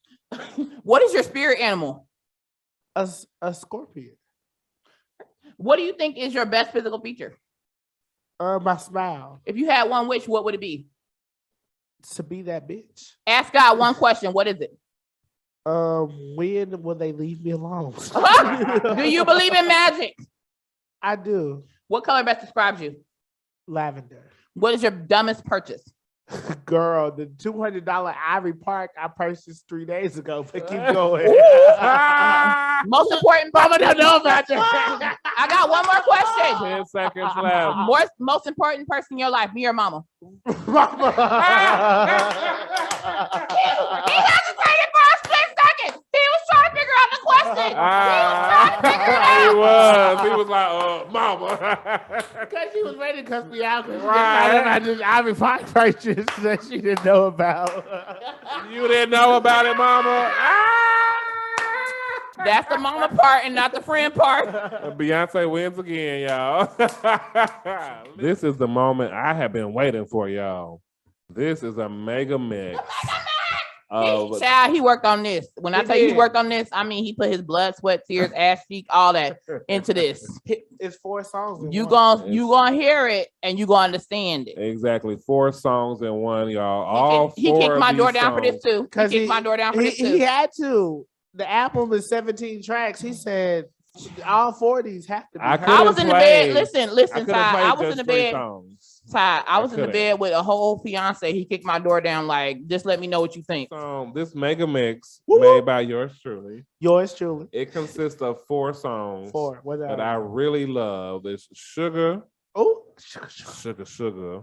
What is your spirit animal? A scorpion. What do you think is your best physical feature? My smile. If you had one wish, what would it be? To be that bitch. Ask God one question. What is it? When will they leave me alone? Do you believe in magic? I do. What color best describes you? Lavender. What is your dumbest purchase? Girl, the $200 Ivy Park I purchased 3 days ago. But keep going. Most important. Mama don't know about that. I got one more question. 10 seconds left. Most important person in your life, me or Mama? Mama. He hesitated for a split second. He was trying to figure out the question. He was like, Mama. Because she was ready to cuss me out. Right. I just Ivy Park purchase that she didn't know about. You didn't know about it, Mama. That's the mama part and not the friend part. Beyonce wins again, y'all. This is the moment I have been waiting for, y'all. This is a mega mix. Child, he worked on this. When I tell you he worked on this, I mean he put his blood, sweat, tears, ass cheek, all that into this. It's 4 songs. You gonna hear it and you gonna understand it. Exactly. 4 songs in one, y'all. He kicked my door down for this too. He kicked my door down for this too. He had to. The album is 17 tracks. He said all 4 of these have to be. I was in the bed. Listen, Ty. I was in the bed. Ty, I was in the bed with a whole fiance. He kicked my door down like, just let me know what you think. This mega mix made by yours truly. Yours truly. It consists of 4 songs. 4. What's that? That I really love. It's Sugar. Oh, Sugar.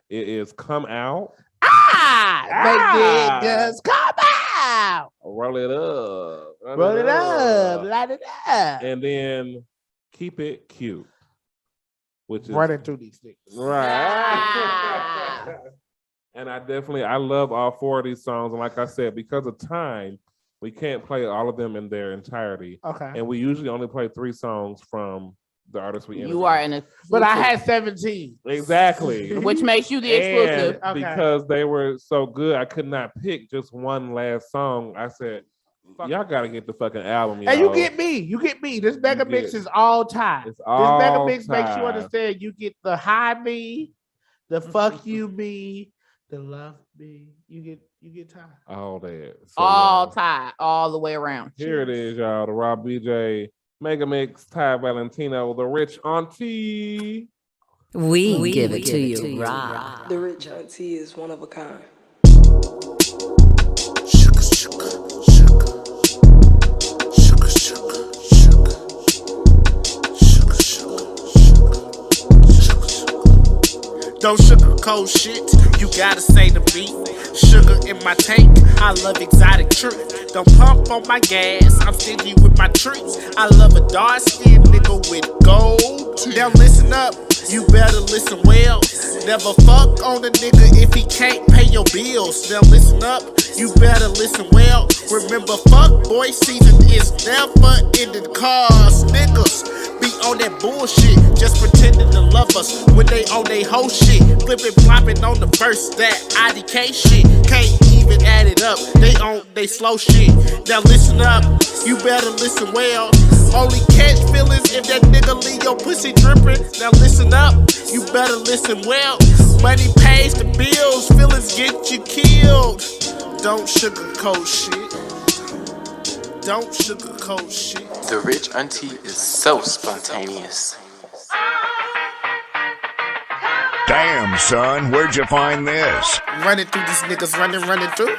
It is Come Out. Make niggas come out. Roll it up. Roll it up. Light it up. And then Keep It Cute. Which is running through these things. Right. And I love all 4 of these songs. And like I said, because of time, we can't play all of them in their entirety. Okay. And we usually only play 3 songs from the artists we interview. You are an exclusive. But I had 17. Exactly. Which makes you the exclusive. And because they were so good, I could not pick just one last song. I said, y'all gotta get the fucking album. And you get me. This mega mix is all Ty. It's all this mega mix makes Ty. you understand. You get the high me, the fuck you me, the love me. You get Ty. All that. So, all Ty, all the way around. Here it is, y'all. The Rob BJ Mega Mix, Ty Valentino, the Rich Auntie. We give it to you raw. The Rich Auntie is one of a kind. Don't sugarcoat shit, you gotta say the beat. Sugar in my tank, I love exotic truth. Don't pump on my gas, I'm stingy with my treats. I love a dark-skinned nigga with gold. Now listen up, you better listen well. Never fuck on a nigga if he can't pay your bills. Now listen up, you better listen well. Remember, fuck boy season is never ending, cause niggas be on that bullshit, just pretending to love us when they on they whole shit. Flipping, flopping on the verse, that IDK shit. Can't even add it up, they on they slow shit. Now listen up, you better listen well. Only catch feelings if that nigga leave your pussy dripping. Now listen up, you better listen well. Money pays the bills, feelings get you killed. Don't sugarcoat shit. Don't sugarcoat shit. The Rich Auntie is so spontaneous. Damn, son, where'd you find this? Running through these niggas, running through.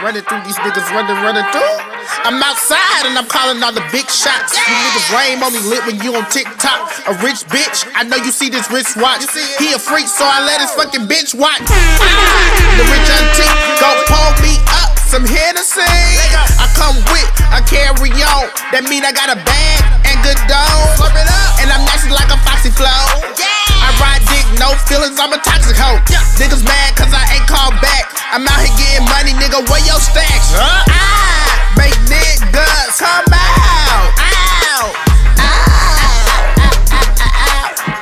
Running through these niggas, running through. I'm outside and I'm calling all the big shots. You niggas lame, only lit when you on TikTok. A rich bitch, I know you see this wristwatch. He a freak, so I let his fucking bitch watch. The Rich Auntie, go pull me up some Hennessy. I come with, I carry on. That mean I got a bag and good dough. And I'm nasty like a Foxy Flow. I ride dick, no feelings, I'm a toxic hoe. Niggas mad cause I ain't called back. I'm out here getting money, nigga, where your stacks? I make niggas come out.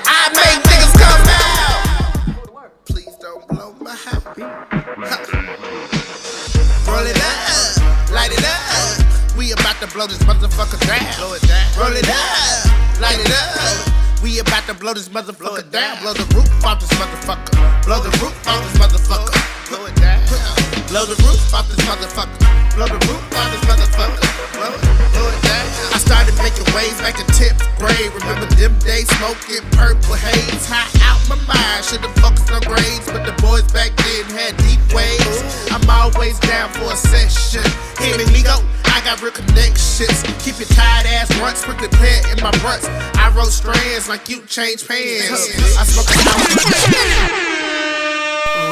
I make niggas come out. Please don't blow my heart. Roll it up, light it up. We about to blow this motherfucker down. Blow it down. Roll it up, light it up. We about to blow this motherfucker down. Blow the roof off this motherfucker. Blow the roof off this motherfucker. Blow it down. Blow the roof off this motherfucker. Blow the roof off this motherfucker. Blow it down. I started making waves back in 10th grade. Remember them days smoking purple haze. High out my mind. Should've focused on grades, but the boys back then had deep waves. I'm always down for a session. Here we go. I got real connections. Keep your tired ass runts, quickly plant in my brunts. I roll strands like you change pants. I smoke a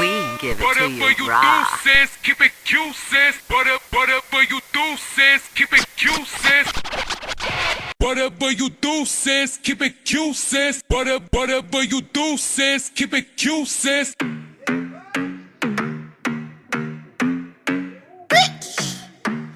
We give it to Whatever you you raw. do, sis, keep it cute, sis. Whatever you do, sis, keep it cute, sis. Whatever you do, sis, keep it cute, sis. Whatever you do, sis, keep it cute, sis.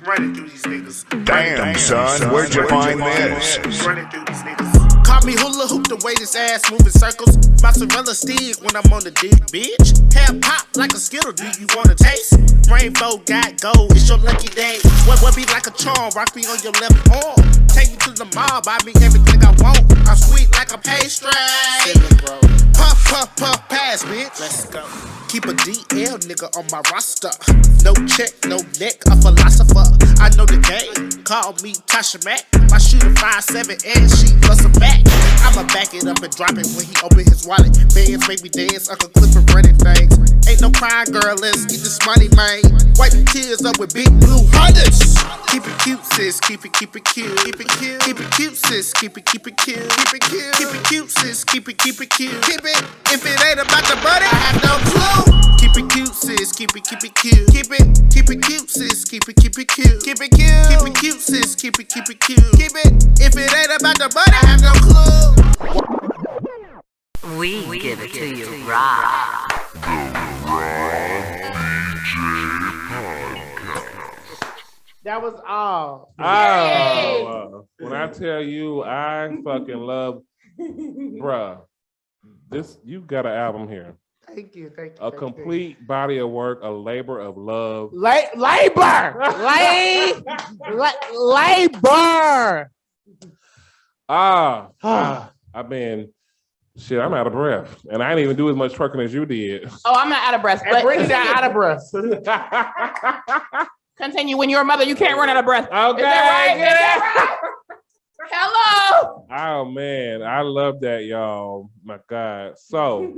Running through these niggas. Damn, son, where'd you find this? Running through these niggas. Call me hula hoop the way this ass moving circles. Mozzarella stick when I'm on the dick, bitch. Hair pop like a Skittle, do you wanna taste? Rainbow got gold, it's your lucky day. What be like a charm, rock me on your left arm. Take me to the mall, buy me everything I want. I'm sweet like a pastry. Puff, puff, puff, pass, bitch. Let's go. Keep a DL nigga on my roster. No check, no neck, a philosopher. I know the game, call me Tasha Mack. My shooter 5'7" and she plus a back. I'ma back it up and drop it when he open his wallet. Bands make me dance, Uncle Clifford running things. Ain't no crying, girl, let's get this money, man. Wipe the tears up with big blue hundreds. Keep it cute, sis, keep it cute. Keep it cute, keep it cute, sis, keep it cute. Keep it cute, keep it cute, sis, keep it cute. Keep it, if it ain't about the money, I have no clue. Keep it cute, sis, keep it cute. Keep it cute, sis, keep it cute. Keep it cute, sis, keep it cute. Keep it, if it ain't about the money, I have no clue. We give it to you raw. That was all. Oh, when I tell you I fucking love, bruh, this, you got an album here. Thank you. A complete body of work, a labor of love. Labor. I've been, shit, I'm out of breath. And I didn't even do as much twerking as you did. Oh, I'm not out of breath. And Brittany not out of breath. Continue. When you're a mother, you can't run out of breath. Okay. Is that right? Hello. Oh, man. I love that, y'all. My God. So,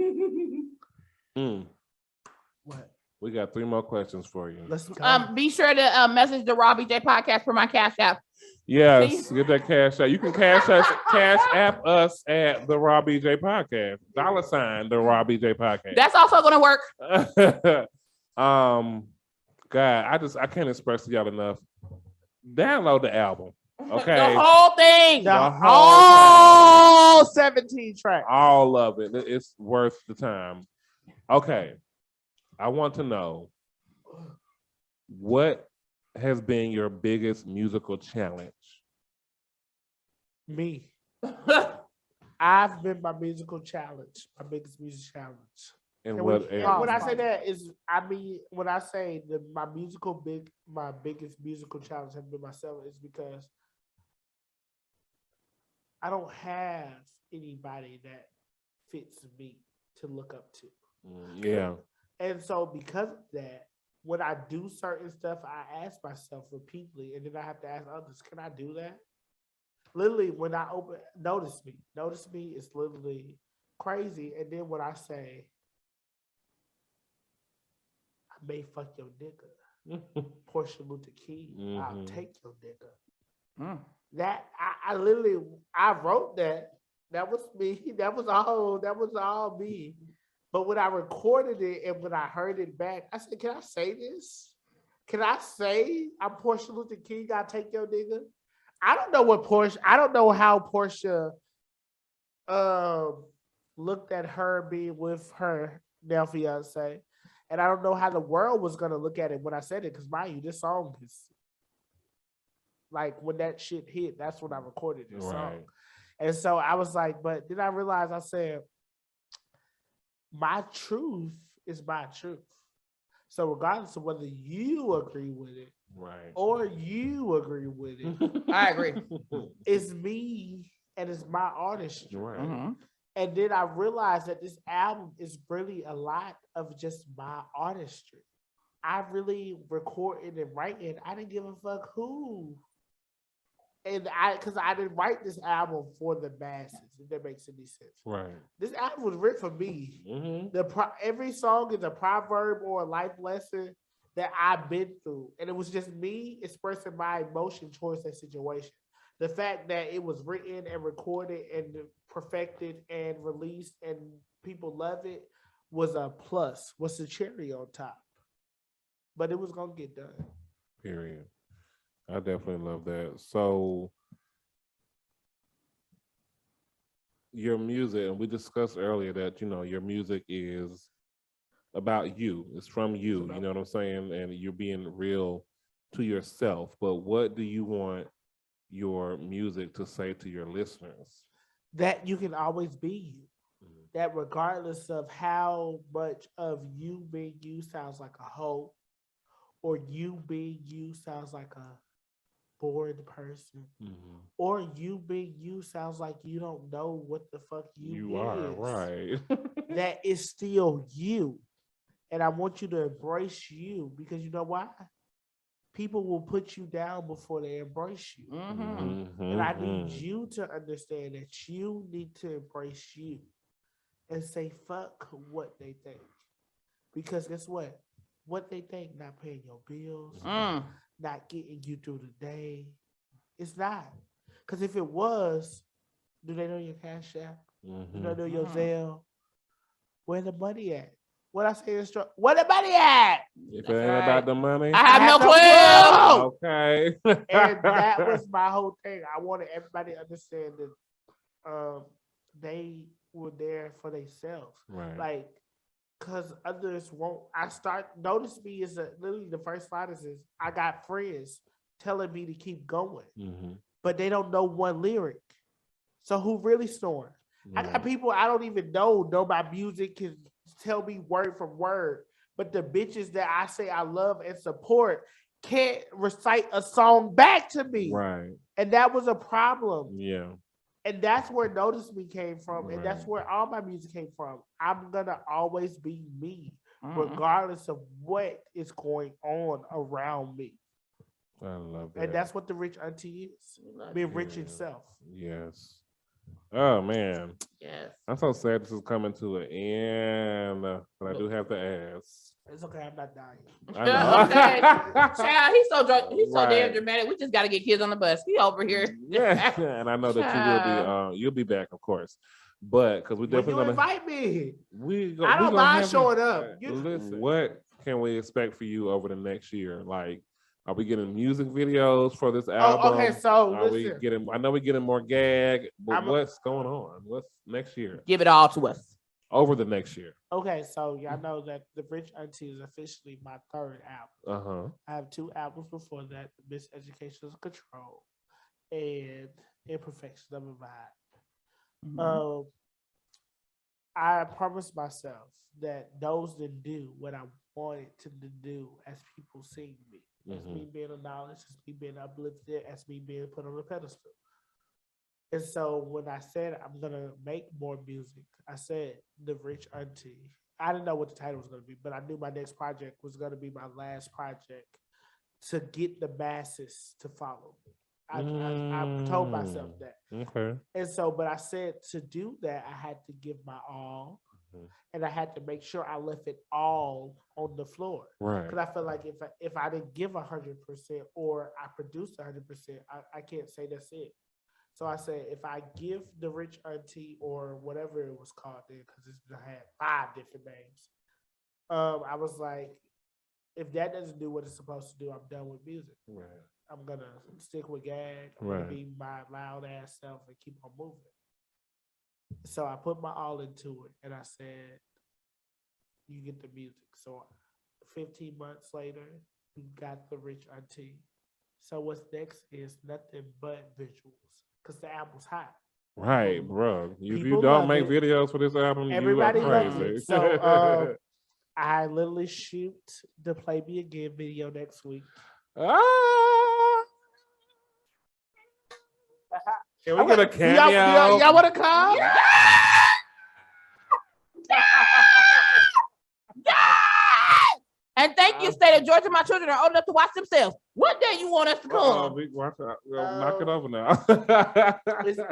What? We got 3 more questions for you. Let's go. Be sure to message the Raw BJ podcast for my Cash App. Yes, Please. get that cash out. You can cash app us at the Raw BJ podcast. $ the Raw BJ podcast. That's also going to work. God, I can't express to y'all enough. Download the album. Okay. The whole thing. The whole whole 17 tracks. All of it. It's worth the time. Okay. I want to know, what has been your biggest musical challenge? Me. I've been my musical challenge, my biggest music challenge. And when I say that is, I mean, when I say that my biggest musical challenge has been myself, is because I don't have anybody that fits me to look up to. Yeah. And so because of that, when I do certain stuff, I ask myself repeatedly, and then I have to ask others, can I do that? Literally, when I open, notice me is literally crazy. And then when I say, I may fuck your nigga, Portia Luther King, I'll take your nigga. That I literally, I wrote that. That was me. That was all me. But when I recorded it and when I heard it back, I said, can I say this? Can I say I'm Portia Luther King, I'll take your nigga? I don't know how Portia looked at her being with her now fiance. And I don't know how the world was gonna look at it when I said it, because mind you, this song is like when that shit hit, that's when I recorded this song. And so I was like, but then I realized, I said, my truth is my truth. So regardless of whether you agree with it, or you agree with it, I agree. It's me and it's my artistry. And then I realized that this album is really a lot of just my artistry. I really recorded and writing. I didn't give a fuck who. And because I didn't write this album for the masses, if that makes any sense. This album was written for me. Every song is a proverb or a life lesson that I've been through. And it was just me expressing my emotion towards that situation. The fact that it was written and recorded and perfected and released and people love it was a plus, was the cherry on top. But it was going to get done. Period. I definitely love that. So your music, and we discussed earlier that, you know, your music is about you. It's from you, you know what I'm saying? And you're being real to yourself. But what do you want your music to say to your listeners? That you can always be you. That regardless of how much of you being you sounds like a hoe, or you being you sounds like a bored person, or you being you sounds like you don't know what the fuck you is. That is still you. And I want you to embrace you, because you know why? People will put you down before they embrace you. And I need you to understand that you need to embrace you and say, fuck what they think. Because guess what? What they think, not paying your bills, not getting you through the day. It's not. Because if it was, do they know your Cash App? Do they know your Zelle? Where the money at? What I say is, where the money at? If it ain't about the money, I have no clue. Okay. And that was my whole thing. I wanted everybody to understand that they were there for themselves. Like, because others won't. Notice me is literally the first line is, I got friends telling me to keep going, but they don't know one lyric. So who really snoring? I got people I don't even know my music, can tell me word for word, but the bitches that I say I love and support can't recite a song back to me. And that was a problem. And that's where Notice Me came from. And that's where all my music came from. I'm going to always be me, regardless of what is going on around me. I love that. And that's what the Rich Auntie is. Being rich itself. Yes. Oh, man. Yes. I'm so sad this is coming to an end, but I do have to ask. It's okay, I'm not dying. I know. Okay. Child, he's so drunk. He's so damn dramatic. We just got to get kids on the bus. He over here. And I know that you'll be back, of course. But because we definitely gonna invite me. I don't mind showing up. Listen, what can we expect for you over the next year? Like, are we getting music videos for this album? Okay, so are we getting? I know we're getting more gag, but what's going on? What's next year? Give it all to us. over the next year. Okay, so y'all know that the Rich Auntie is officially my third album. I have 2 albums before that: Miseducation of Control and Imperfection of a Vibe. I promised myself that those that do what I wanted to do as people see me, as me being acknowledged, as me being uplifted, as me being put on a pedestal. And so when I said I'm gonna make more music, I said the Rich Auntie. I didn't know what the title was gonna be, but I knew my next project was gonna be my last project to get the masses to follow me. I told myself that. Okay. And so, but I said to do that, I had to give my all, and I had to make sure I left it all on the floor. Right. Because I feel like if I didn't give 100% or I produced 100%, I can't say that's it. So I said, if I give the Rich Auntie or whatever it was called then, because it had 5 different names, I was like, if that doesn't do what it's supposed to do, I'm done with music. Right. I'm gonna stick with gag. I'm gonna be my loud ass self and keep on moving. So I put my all into it, and I said, "You get the music." So 15 months later, we got the Rich Auntie. So what's next is nothing but visuals, because the album's hot. Right, bro. If you People don't love make it. videos for this album, Everybody you are loves crazy. it. So I literally shoot the Play Me Again video next week. Can we get a cameo? Y'all want to come? And thank you, state of Georgia. My children are old enough to watch themselves. What day you want us to come? Knock it over now.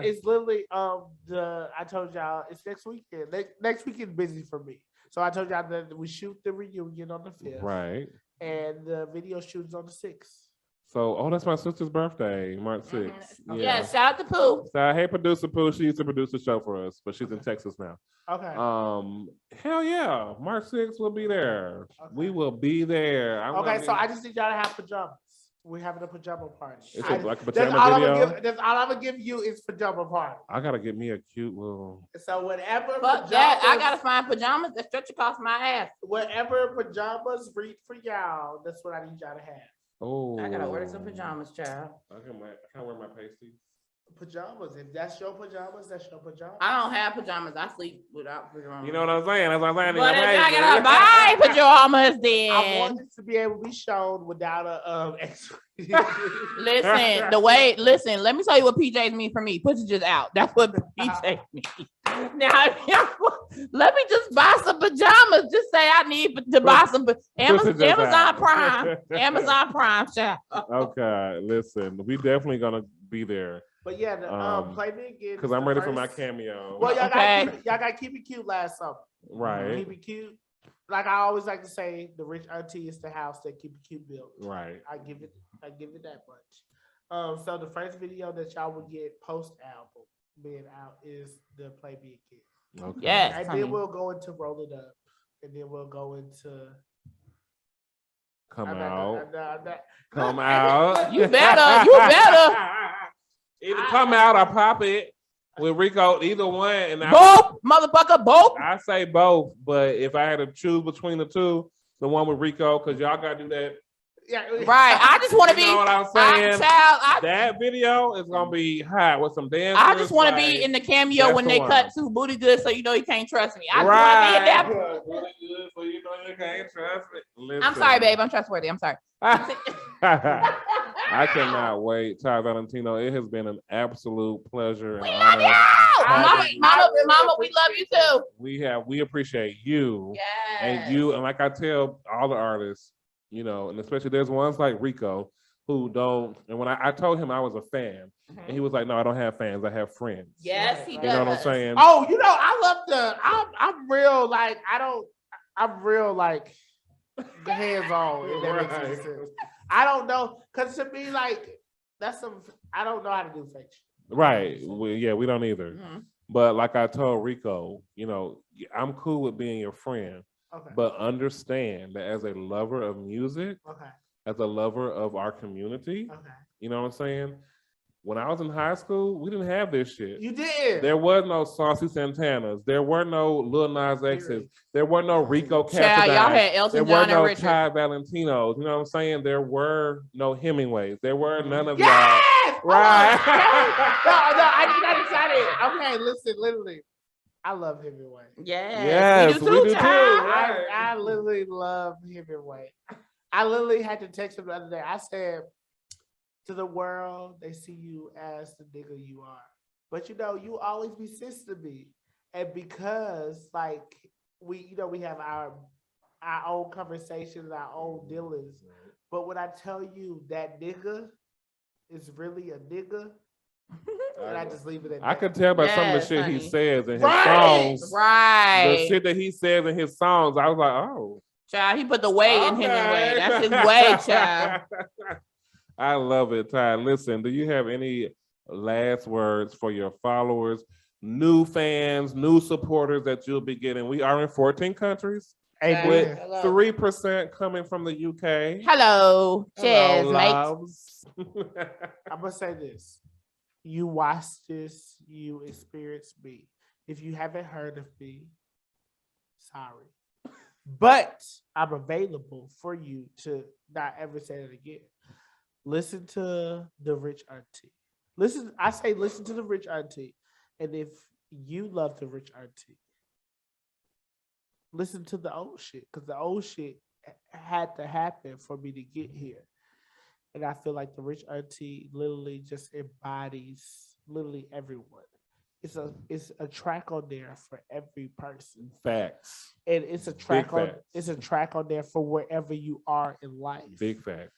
It's literally I told y'all it's next weekend. Next weekend busy for me. So I told y'all that we shoot the reunion on the 5th. Right. And the video shoots on the 6th. So, that's my sister's birthday, March 6th. Yeah, shout out to Pooh. So, hey, producer Pooh. She used to produce the show for us, but she's in Texas now. Okay. Hell yeah, March 6th we'll be there. Okay. We will be there. So I just need y'all to have pajamas. We're having a pajama party. It's like a pajama video. That's all I'm gonna give you is pajama party. I gotta get me a cute little. So whatever. Fuck that! I gotta find pajamas that stretch across my ass. Whatever pajamas read for y'all, that's what I need y'all to have. Oh, I gotta order some pajamas, child. I can wear my pasties. Pajamas. If that's your pajamas, that's your pajamas. I don't have pajamas. I sleep without pajamas. You know what I'm saying? That's what I'm saying. But if I gotta buy pajamas, then I want it to be able to be shown without a Listen, let me tell you what PJs mean for me. Put it just out. That's what PJs mean. Now, let me just buy some pajamas. Just say I need to buy some Amazon Prime. Amazon Prime, child. Okay, listen, we definitely gonna be there. But yeah, Play Me Again. Because I'm ready for my cameo. Well, y'all gotta keep it cute last summer. Right. Keep it cute. Like I always like to say, the Rich Auntie is the house that keep it cute built. Right. I give it that much. So the first video that y'all will get post album being out is the Play Me Again. Okay. Yes. And then we'll go into Roll It Up, and then we'll go into Come I'm out. not. Come out. You better. Either come out or pop it with Rico. Either one. And both, motherfucker, both. I say both, but if I had to choose between the two, the one with Rico, because y'all gotta do that. Yeah, right. I just want to be. You know what I'm saying? That video is gonna be hot with some dancers. I just want to be in the cameo when they cut to Booty Good, so you know you can't trust me. I just want to be in that. Booty Good, so you know you can't trust me. Listen. I'm sorry, babe. I'm trustworthy. I'm sorry. I cannot wait, Ty Valentino. It has been an absolute pleasure. And love you, Mama. We love you too. We appreciate you, and like I tell all the artists, you know, and especially there's ones like Rico who don't. And when I told him I was a fan, and he was like, "No, I don't have fans. I have friends." Yes, he does. You know what I'm saying? Oh, you know, I love I'm real like I'm real like hands on. If that makes any sense. I don't know, cause to me like I don't know how to do fake shit. Right. We don't either. Mm-hmm. But like I told Rico, you know, I'm cool with being your friend. Okay. But understand that as a lover of music, as a lover of our community, you know what I'm saying? When I was in high school, we didn't have this shit. You did. There was no Saucy Santanas. There were no Lil Nas X's. There were no Rico Cassidy. Y'all had Elton there John were no and Richard. Ty Valentinos. You know what I'm saying? There were no Hemingways. There were none of Yes! y'all. Right. No, I got excited. Okay, listen, literally. I love Hemingway. Yes, we do too. Right. I literally love Hemingway. I literally had to text him the other day. I said, to the world, they see you as the nigga you are. But you know, you always be sis to me. And because like we have our own conversations, our own dealings. But when I tell you that nigga is really a nigga, and I just leave it at that. I could tell by some of the shit he says in his songs. Right. The shit that he says in his songs, I was like, oh. Child, he put the way in Hemingway. That's his way, child. I love it, Ty. Listen, do you have any last words for your followers, new fans, new supporters that you'll be getting? We are in 14 countries. Amen. With 3% coming from the UK. Hello. Cheers, mate. I'm going to say this. You watch this, you experience me. If you haven't heard of me, sorry. But I'm available for you to not ever say it again. Listen to the Rich Auntie. Listen to the Rich Auntie. And if you love the Rich Auntie, listen to the old shit. Because the old shit had to happen for me to get here. And I feel like the Rich Auntie literally just embodies literally everyone. It's a track on there for every person. Facts. And it's a track on there for wherever you are in life. Big facts.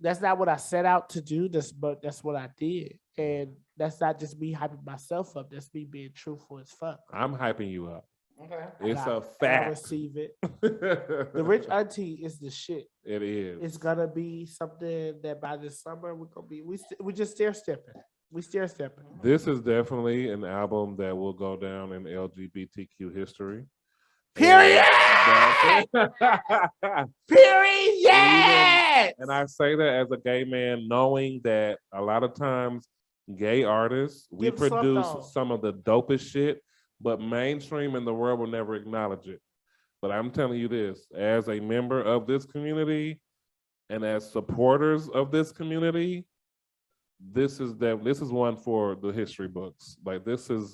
That's not what I set out to do, but that's what I did. And that's not just me hyping myself up. That's me being truthful as fuck. I'm hyping you up. Okay. It's a fact. I receive it. The Rich Auntie is the shit. It is. It's gonna be something that by this summer we're gonna be. We just stair stepping. We stair stepping. This is definitely an album that will go down in LGBTQ history. Period. Period. And I say that as a gay man, knowing that a lot of times gay artists, we produce some of the dopest shit, but mainstream in the world will never acknowledge it. But I'm telling you this, as a member of this community and as supporters of this community, this is one for the history books. Like this. And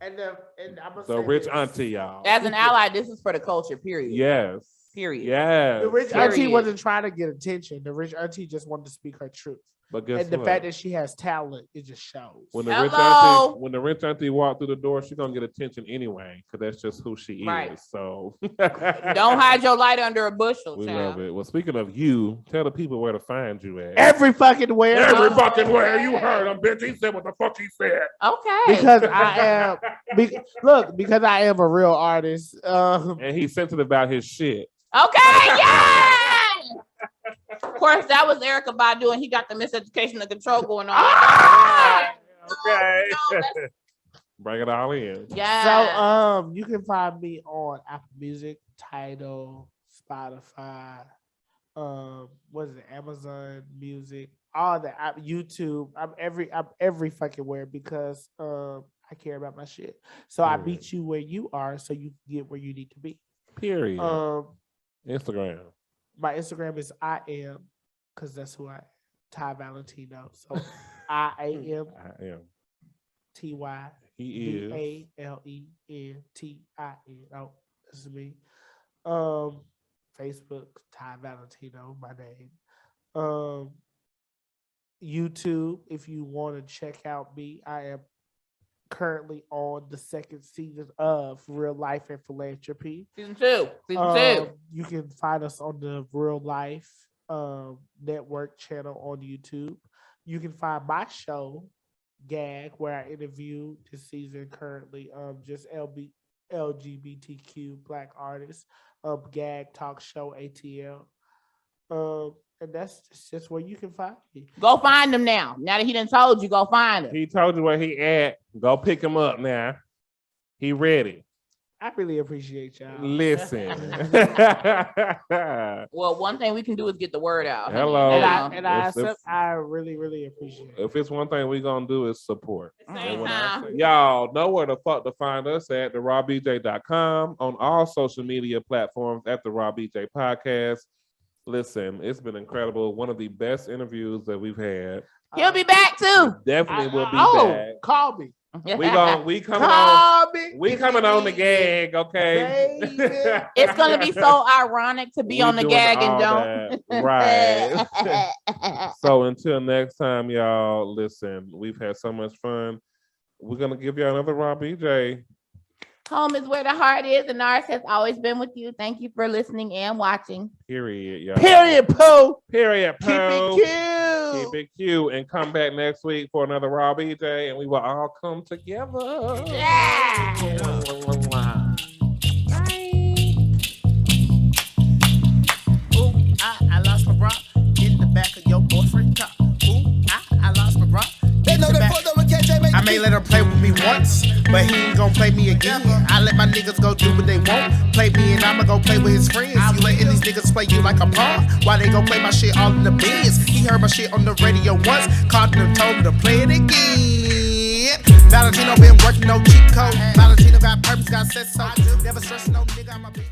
I'm gonna the say Rich this. Auntie, y'all. As an ally, this is for the culture, period. Yes. Period. Yes. The Rich Auntie wasn't trying to get attention. The Rich Auntie just wanted to speak her truth. But guess and the what? fact that she has talent, it just shows. When the Rich Auntie walk through the door, she's gonna get attention anyway, because that's just who she is. So don't hide your light under a bushel. We child. love it. Well, speaking of you, tell the people where to find you at. Every fucking where. Every fucking where. You heard him, bitch. He said what the fuck he said. Okay. Because I am because I am a real artist. And he's sensitive about his shit. Okay, yeah. Of course, that was Erykah Badu, and he got the miseducation of control going on. Okay. Bring it all in. Yeah. So you can find me on Apple Music, Tidal, Spotify, what is it, Amazon Music, all that, YouTube. I'm every fucking where because I care about my shit. So I meet you where you are so you can get where you need to be. Period. Instagram. My Instagram is I am, because that's who I am, Ty Valentino. So I am TY VALENTINO. This is me. Facebook, Ty Valentino, my name. YouTube, if you want to check out me, I am currently on the second season of Real Life and Philanthropy. Season two. You can find us on the Real Life Network channel on YouTube. You can find my show, Gag, where I interview this season currently just LGBTQ Black artists. Gag Talk Show ATL. And that's just where you can find me. Go find him now. Now that he done told you, go find him. He told you where he at. Go pick him up now. He ready. I really appreciate y'all. Listen. Well, one thing we can do is get the word out. Hello. And I really, really appreciate it. If it's one thing we're going to do is support. Y'all know where the fuck to find us at therawbj.com, on all social media platforms at the Raw BJ Podcast. Listen, it's been incredible. One of the best interviews that we've had. He'll be back too. Definitely will be back. Call me. We coming on the gag, okay? It's gonna be so ironic to be on the gag and don't. Right. So until next time, y'all, listen, we've had so much fun. We're gonna give y'all another Raw BJ. Home is where the heart is, and ours has always been with you. Thank you for listening and watching. Period, y'all. Period, Pooh. Period, Pooh. Keep it cute. Keep it cute, and come back next week for another Raw BJ, and we will all come together. Yeah. Ooh, I lost my bra in the back of your boyfriend's car. Ooh, I lost my bra. I may let her play with me once, but he ain't gonna play me again. I let my niggas go do what they want, play me and I'ma go play with his friends. You letting these niggas play you like a pawn? Why they gon' play my shit all in the bins? He heard my shit on the radio once, called him and told him to play it again. Valentino been working no cheat code. Valentino got purpose, got set so. Never stressing no nigga, I'm a bitch.